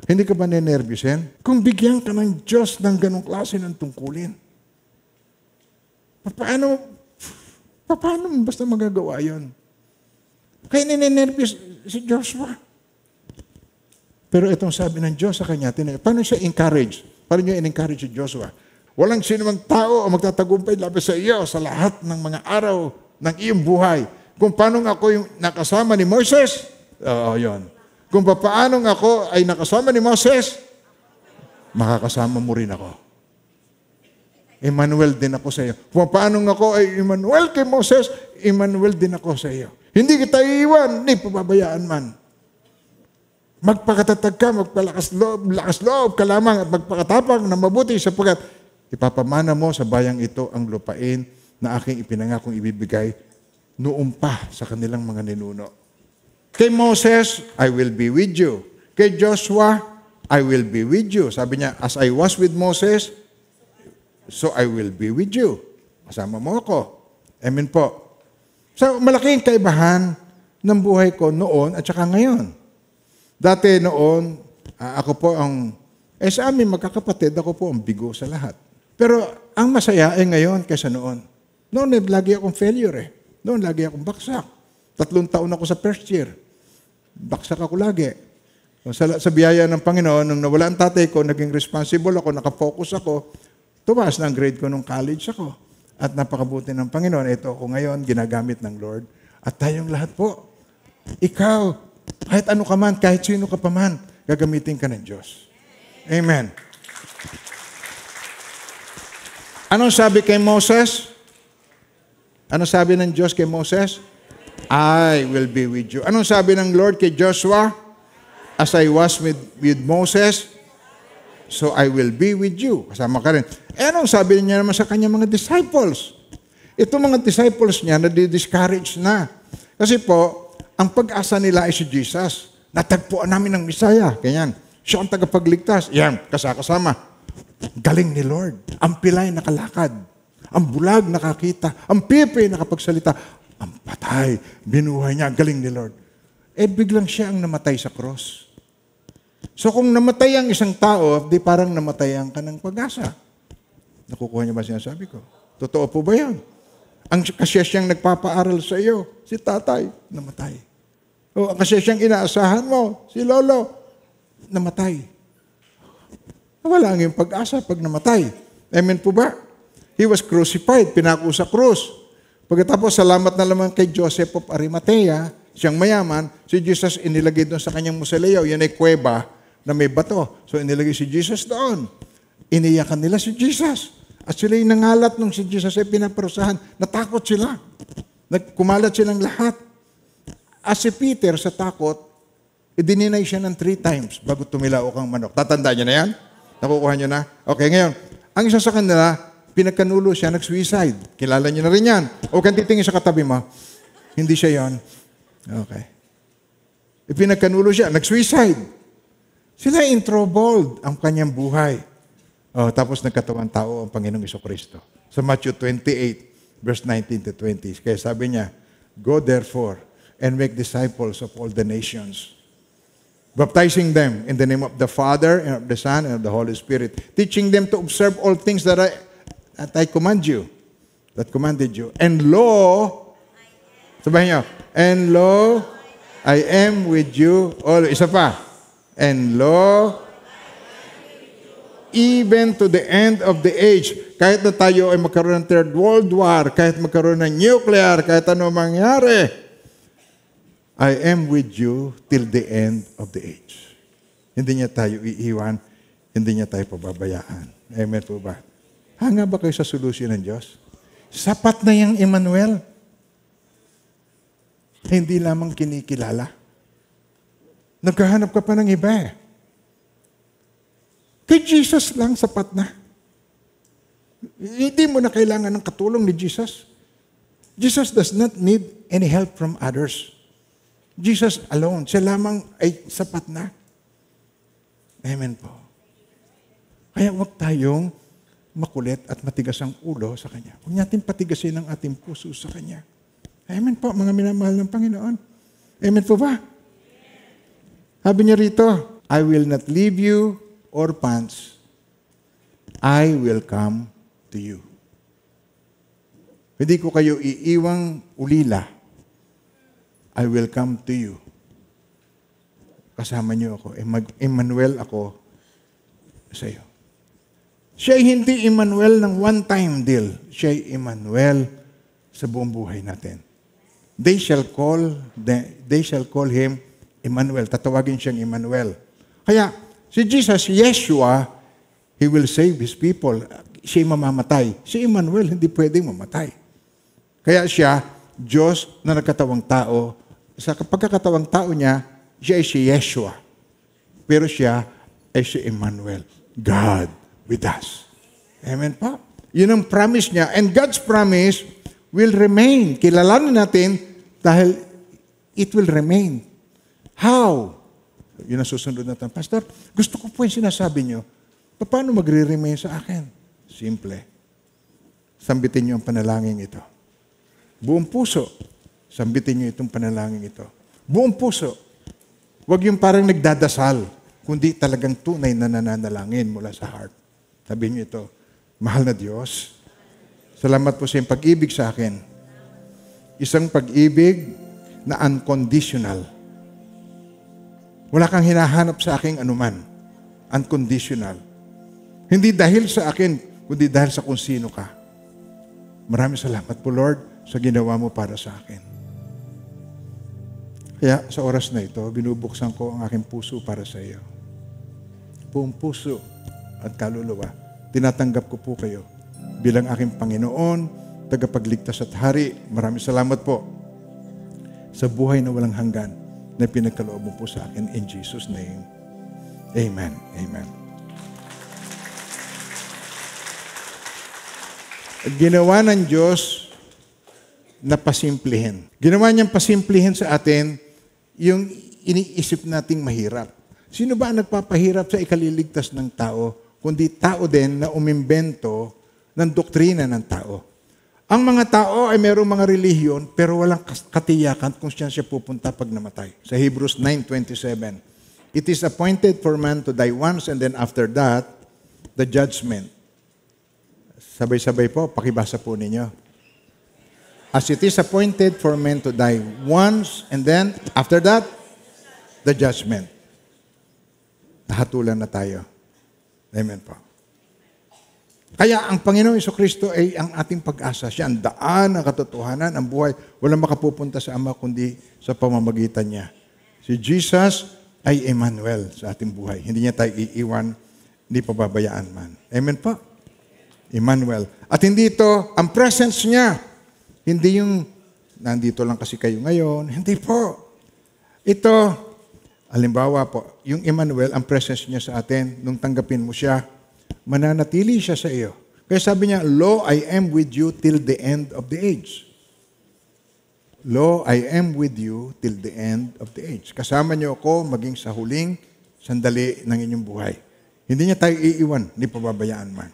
Hindi ka ba nenervyusin? Kung bigyan ka ng Diyos ng ganong klase ng tungkulin, paano basta magagawa yun? Kaya ninenervyos si Joshua. Pero itong sabi ng Diyos sa kanya, paano siya encourage? Paano niya in-encourage si Joshua? Walang sinumang tao ang magtatagumpay laban sa iyo sa lahat ng mga araw ng iyong buhay. Kung paano ako yung nakasama ni Moses, yun. Kung paano ako ay nakasama ni Moses, makakasama mo rin ako. Emmanuel din ako sa iyo. Paano ako ay Emmanuel kay Moses, Emmanuel din ako sa iyo. Hindi kita iiwan, hindi pababayaan man. Magpakatatag ka, magpalakas loob ka lamang at magpakatapang na mabuti sapagkat ipapamana mo sa bayang ito ang lupain na aking ipinangakong ibibigay noon pa sa kanilang mga ninuno. Kay Moses, I will be with you. Kay Joshua, I will be with you. Sabi niya, as I was with Moses, so I will be with you. Kasama mo ako. Amen po. So, malaking kaibahan ng buhay ko noon at saka ngayon. Dati noon, ako po sa amin magkakapatid, ako po ang bigo sa lahat. Pero ang masaya ay ngayon kaysa noon. Noon lagi akong failure Noon lagi akong baksak. 3 taon ako sa first year. Baksak ako lagi. Sa biyaya ng Panginoon, nung nawala ang tatay ko, naging responsible ako, nakafocus ako, tumaas na ang grade ko nung college ako. At napakabuti ng Panginoon. Ito ako ngayon, ginagamit ng Lord. At tayong lahat po. Ikaw, kahit ano ka man, kahit sino ka pa man, gagamitin ka ng Diyos. Amen. Anong sabi kay Moses? Anong sabi ng Diyos kay Moses? I will be with you. Anong sabi ng Lord kay Joshua? As I was with Moses, so I will be with you. Kasama ka rin. Anong sabi niya naman sa kanyang mga disciples? Itong mga disciples niya, nadi-discourage na. Kasi po, ang pag-asa nila ay si Jesus. Natagpuan namin ng Messiah. Ganyan. Siya ang tagapagligtas. Yan, kasama. Galing ni Lord. Ang pilay nakalakad. Ang bulag nakakita. Ang pipi nakapagsalita. Ang patay. Binuhay niya. Galing ni Lord. Biglang siya ang namatay sa cross. So kung namatay ang isang tao, di parang namatayan ka ng pag-asa. Nakukuha niyo ba sinasabi ko? Totoo po ba yan? Ang kasi siyang nagpapaaral sa iyo, si tatay, namatay. O kasi siyang inaasahan mo, si lolo, namatay. Wala ang iyong pag-asa pag namatay. Amen po ba? He was crucified, pinako sa krus. Pagkatapos, salamat na naman kay Joseph of Arimathea, siyang mayaman, si Jesus inilagay doon sa kanyang mausoleo. Yan ay kuweba na may bato. So inilagay si Jesus doon. Iniyakan nila si Jesus. At sila yung nangalat nung si Jesus ay pinaparusahan. Natakot sila. Kumalat silang lahat. As si Peter sa takot, idininay siya ng 3 times bago tumilaok ang manok. Tatandaan niyo na yan? Nakukuha niyo na? Okay, ngayon, ang isa sa kanila, pinagkanulo siya, nag-suicide. Kilala niyo na rin yan. O kang titingin sa katabi mo, hindi siya yon. Okay. Ipinagkanulo siya, nag-suicide. Sila introubled ang kanyang buhay. Tapos nagkatawang tao ang Panginoong Jesucristo. Sa Matthew 28, verse 19 to 20. Kaya sabi niya, go therefore and make disciples of all the nations, baptizing them in the name of the Father and of the Son and of the Holy Spirit, teaching them to observe all things that I command you, that commanded you. And lo, sabahin niyo, and lo, I am with you all. Isa pa. And lo, even to the end of the age. Kahit na tayo ay magkaroon ng Third World War, kahit magkaroon ng nuclear, kahit ano mangyari, I am with you till the end of the age. Hindi niya tayo iiwan, hindi niya tayo pababayaan. Amen po ba? Hanga ba kayo sa solusyon ng Diyos? Sapat na yung Emmanuel. Hindi lamang kinikilala. Naghahanap ka pa ng iba eh. Kay Jesus lang sapat na. Hindi mo na kailangan ng katulong ni Jesus. Jesus does not need any help from others. Jesus alone, siya lamang ay sapat na. Amen po. Kaya huwag tayong makulit at matigas ang ulo sa Kanya. Huwag natin patigasin ang ating puso sa Kanya. Amen po, mga minamahal ng Panginoon. Amen po ba? Sabi niya rito, I will not leave you orphans, I will come to you. Hindi ko kayo iiwang ulila. I will come to you. Kasama niyo ako. Emmanuel ako sa iyo. Siya ay hindi Emmanuel ng one-time deal. Siya ay Emmanuel sa buong buhay natin. They shall call him Emmanuel. Tatawagin siyang Emmanuel. Kaya, si Jesus, Yeshua, He will save His people. siya'y mamamatay. Si Emmanuel hindi pwedeng mamatay. Kaya siya, Diyos na nagkatawang tao. Sa pagkakatawang tao niya, siya ay si Yeshua. Pero siya ay si Emmanuel. God with us. Amen po. Yun ang promise niya. And God's promise will remain. Kilalanin natin dahil it will remain. How? Yun ang susunod natin. Pastor, gusto ko po yung sinasabi niyo. Paano magre-remain sa akin? Simple. Sambitin niyo ang panalangin ito. Buong puso. Sambitin niyo itong panalangin ito. Buong puso. Huwag yung parang nagdadasal, kundi talagang tunay na nananalangin mula sa heart. Sabihin niyo ito, mahal na Diyos, salamat po sa iyong pag-ibig sa akin. Isang pag-ibig na unconditional. Wala kang hinahanap sa aking anuman. Unconditional. Hindi dahil sa akin, kundi dahil sa kung sino ka. Maraming salamat po, Lord, sa ginawa mo para sa akin. Kaya sa oras na ito, binubuksan ko ang aking puso para sa iyo. Buong puso at kaluluwa, tinatanggap ko po kayo bilang aking Panginoon, tagapagligtas at hari. Maraming salamat po sa buhay na walang hanggan na pinagkaloob mo po sa akin. In Jesus' name, amen. Amen. Ginawa ng Diyos na pasimplihin. Ginawa niyang pasimplihin sa atin yung iniisip nating mahirap. Sino ba ang nagpapahirap sa ikaliligtas ng tao, kundi tao din na umimbento ng doktrina ng tao? Ang mga tao ay mayroong mga relihiyon, pero walang katiyakan kung saan siya pupunta pag namatay. Sa Hebrews 9:27, it is appointed for man to die once, and then after that, the judgment. Sabay-sabay po, pakibasa po ninyo. As it is appointed for men to die once, and then, after that, the judgment. Nahatulan na tayo. Amen po. Kaya ang Panginoong Jesucristo ay ang ating pag-asa. Siya ang daan, ang katotohanan, ang buhay. Walang makapupunta sa Ama kundi sa pamamagitan niya. Si Jesus ay Emmanuel sa ating buhay. Hindi niya tayo iiwan, hindi pababayaan man. Amen po? Emmanuel. At hindi ito, ang presence niya, hindi yung nandito lang kasi kayo ngayon. Hindi po. Ito, halimbawa po, yung Emmanuel, ang presence niya sa atin, nung tanggapin mo siya, mananatili siya sa iyo. Kaya sabi niya, Lo, I am with you till the end of the age. Lo, I am with you till the end of the age. Kasama niyo ako maging sa huling sandali ng inyong buhay. Hindi niya tayo iiwan, hindi pababayaan man.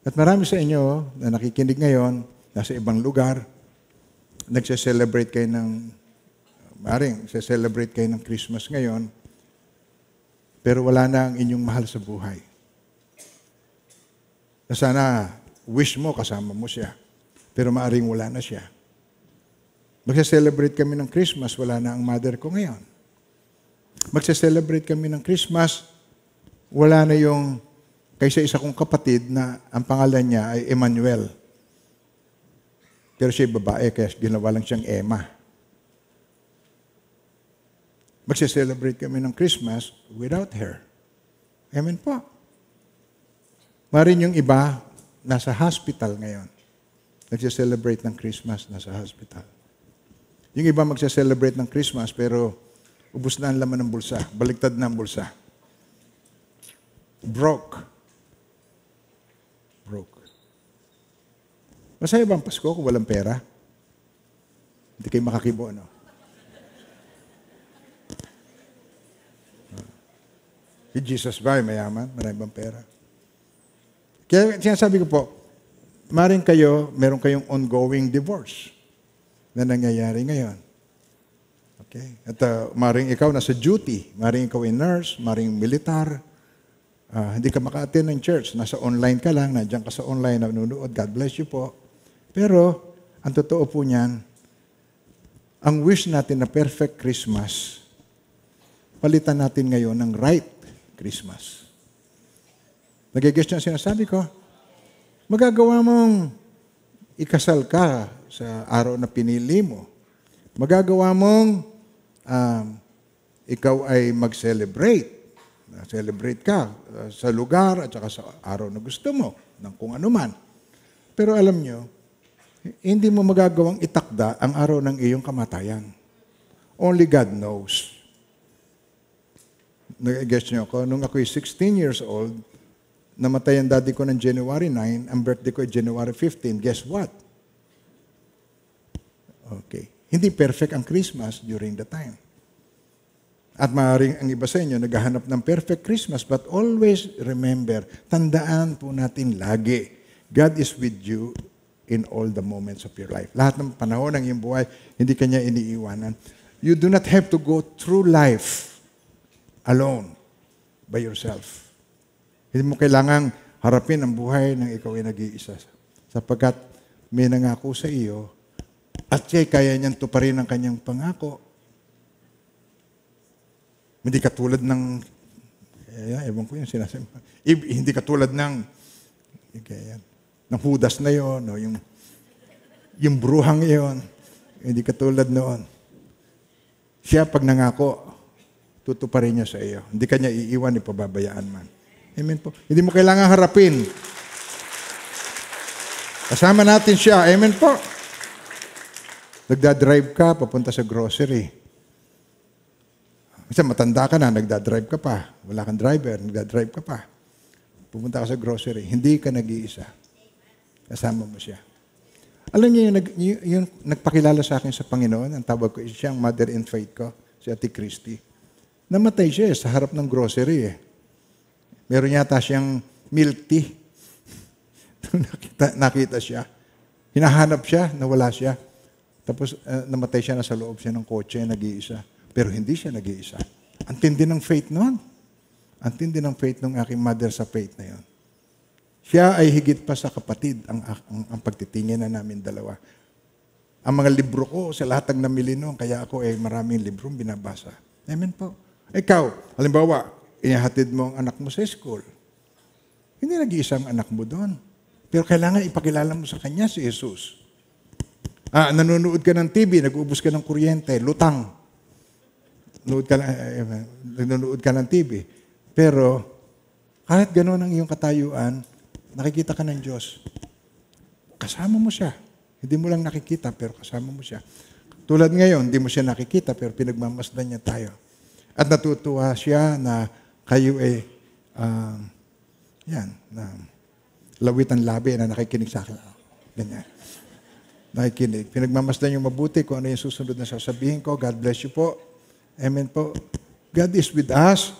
At marami sa inyo na nakikinig ngayon, nasa ibang lugar, nagse-celebrate kayo ng, nagse-celebrate kayo ng Christmas ngayon, pero wala na ang inyong mahal sa buhay. Na sana wish mo kasama mo siya, pero maaring wala na siya. Magse-celebrate kami ng Christmas, wala na ang mother ko ngayon. Magse-celebrate kami ng Christmas, wala na yung kaysa isa kong kapatid na ang pangalan niya ay Emmanuel. Pero siya babae, kaya ginawa lang siyang Emma. Magse-celebrate kami ng Christmas without her. Amen po. Marin yung iba, nasa hospital ngayon. Nagse-celebrate ng Christmas, nasa hospital. Yung iba magse-celebrate ng Christmas, pero ubos na ang laman ng bulsa. Baligtad na ang bulsa. Broke. Masaya ba ang Pasko kung walang pera? Hindi kayo makakibo, no? Si Jesus ba ay mayaman? Marami bang pera? Kaya sinasabi ko po, maring kayo, meron kayong ongoing divorce na nangyayari ngayon. Okay? At maring ikaw nasa duty, maring ikaw ay nurse, maring militar, hindi ka maka-attend ng church, nasa online ka lang, nandiyan ka sa online, nanonood, God bless you po. Pero, ang totoo po niyan, ang wish natin na perfect Christmas, palitan natin ngayon ng right Christmas. Nagigets niyo ang sinasabi ko? Magagawa mong ikasal ka sa araw na pinili mo. Magagawa mong ikaw ay mag-celebrate Celebrate ka sa lugar at saka sa araw na gusto mo, ng kung ano man. Pero alam nyo, hindi mo magagawang itakda ang araw ng iyong kamatayan. Only God knows. Nag-guess nyo ako, nung ako'y 16 years old, namatay ang daddy ko ng January 9, ang birthday ko ay January 15. Guess what? Okay. Hindi perfect ang Christmas during the time. At maaaring ang iba sa inyo naghahanap ng perfect Christmas, but always remember, tandaan po natin lagi, God is with you in all the moments of your life. Lahat ng panahon ng iyong buhay, hindi kanya iniiwanan. You do not have to go through life alone, by yourself. Hindi mo kailangang harapin ang buhay ng ikaw ay nag-iisa. Sapagkat may nangako sa iyo at siya'y kaya niyang tuparin ang kanyang pangako. Hindi katulad ng, ewan ko yung sinasabi, hindi katulad ng Judas na yon, o yung bruhang yon, hindi katulad noon. Siya pag nangako, tutuparin niya sa iyo. Hindi kanya iiwan, ipababayaan man. Amen po. Hindi mo kailangan harapin. Kasama natin siya. Amen po. Nagdadrive ka, papunta sa grocery. Kasi matanda ka na, nagdadrive ka pa. Wala kang driver, nagdadrive ka pa. Pupunta ka sa grocery. Hindi ka nag-iisa. Kasama mo siya. Alam niyo, yung nagpakilala sa akin sa Panginoon, ang tawag ko, siyang mother in faith ko, si Ate Christy. Namatay siya sa harap ng grocery. Meron yata siyang milk tea. nakita siya. Hinahanap siya, nawala siya. Tapos namatay siya, nasa loob siya ng kotse, nag-iisa. Pero hindi siya nag-iisa. Ang tindi ng faith noon. Ang tindi ng faith ng aking mother sa faith na yon. Siya ay higit pa sa kapatid ang pagtitingin na namin dalawa. Ang mga libro ko, sa lahat ng namili noon, kaya ako maraming librong binabasa. Amen po. Ikaw, halimbawa, inahatid mo ang anak mo sa school. Hindi nag-iisa ang anak mo doon. Pero kailangan ipakilala mo sa kanya si Jesus. Nanonood ka ng TV, nag-ubos ka ng kuryente, lutang. Nanonood ka ng TV. Pero, kahit gano'n ang iyong katayuan, nakikita ka ng Diyos. Kasama mo siya. Hindi mo lang nakikita, pero kasama mo siya. Tulad ngayon, hindi mo siya nakikita, pero pinagmamasdan niya tayo. At natutuwa siya na kayo na lawit ang labi na nakikinig sa akin. Ganyan. Nakikinig. Pinagmamasdan yung mabuti kung ano yung susunod na sasabihin ko. God bless you po. Amen po. God is with us.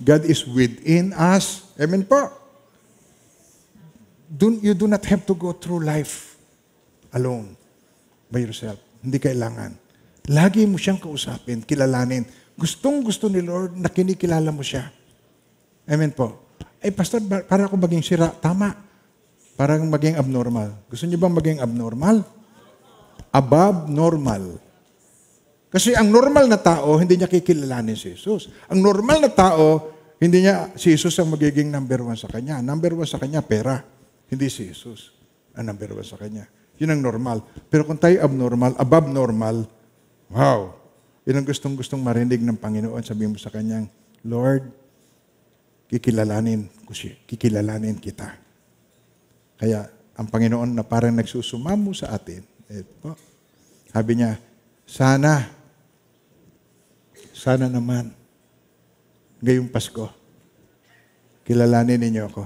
God is within us. Amen po. You do not have to go through life alone by yourself. Hindi kailangan. Lagi mo siyang kausapin, kilalanin. Gustong-gusto ni Lord na kinikilala mo siya. Amen po. Pastor, para ako maging sira. Tama. Parang maging abnormal. Gusto niyo bang maging abnormal? Above normal. Kasi ang normal na tao, hindi niya kikilalanin si Jesus. Ang normal na tao, hindi niya si Jesus ang magiging number one sa kanya. Number one sa kanya, pera. Hindi si Jesus ang number one sa kanya. Yun ang normal. Pero kung tayo abnormal, above normal, wow! Yun ang gustong-gustong marinig ng Panginoon. Sabihin mo sa kanyang, Lord, kikilalanin kita. Kaya, ang Panginoon na parang nagsusumamo sa atin, sabi niya, sana naman, ngayong Pasko, kilalanin ninyo ako.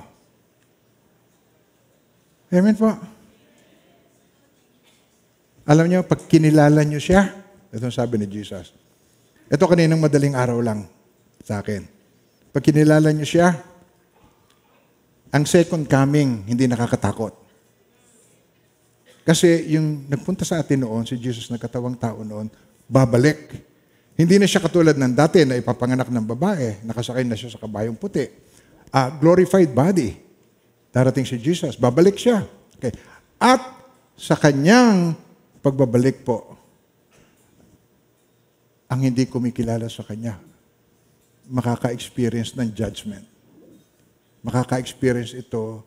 Amen po. Alam niyo, pag kinilala niyo siya, ito ang sabi ni Jesus. Ito kaninang madaling araw lang sa akin. Pag kinilala niyo siya, ang second coming, hindi nakakatakot. Kasi yung nagpunta sa atin noon, si Jesus na katawang tao noon, babalik. Hindi na siya katulad ng dati na ipapanganak ng babae, nakasakay na siya sa kabayong puti. Glorified body. Darating si Jesus, babalik siya. Okay. At sa kanyang pagbabalik po, ang hindi kumikilala sa kanya, makaka-experience ng judgment. Makaka-experience ito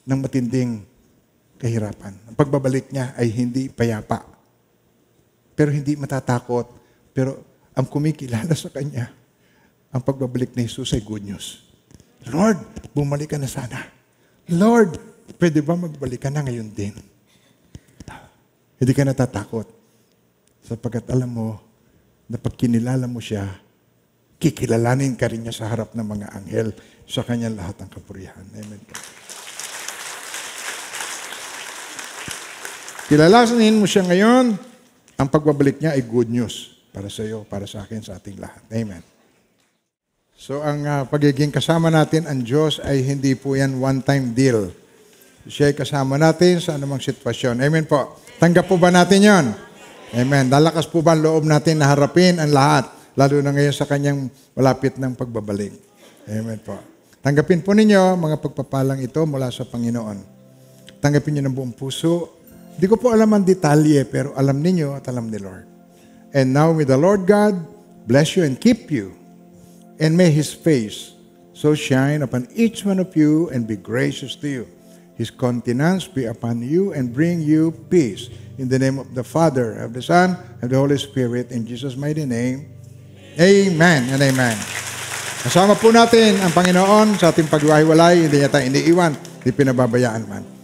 ng matinding kahirapan. Ang pagbabalik niya ay hindi payapa. Pero hindi matatakot. Pero ang kumikilala sa Kanya, ang pagbabalik ni Jesus ay good news. Lord, bumalik ka na sana. Lord, pwede ba magbalik ka na ngayon din? Hindi ka natatakot. Sapagkat alam mo, na pag kinilala mo siya, kikilalanin ka rin niya sa harap ng mga anghel sa kanyang lahat ng kapurihan. Amen. Kilalanin mo siya ngayon, ang pagbabalik niya ay good news para sa iyo, para sa akin, sa ating lahat. Amen. So ang pagiging kasama natin ang Diyos ay hindi po yan one-time deal. Siya ay kasama natin sa anumang sitwasyon. Amen po. Tanggap po ba natin yon? Amen. Dalakas po ba ang loob natin na harapin ang lahat, lalo na ngayon sa kanyang malapit ng pagbabalik? Amen po. Tanggapin po ninyo mga pagpapalang ito mula sa Panginoon. Tanggapin niyo ng buong puso. Hindi ko po alam ang detalye, pero alam ninyo at alam ni Lord. And now may the Lord God bless you and keep you. And may His face so shine upon each one of you and be gracious to you. His countenance be upon you and bring you peace. In the name of the Father, of the Son, and the Holy Spirit, in Jesus' mighty name. Amen and amen. Kasama po natin ang Panginoon sa ating paghiwalay. Hindi niya tayo iniiwan, hindi pinababayaan man.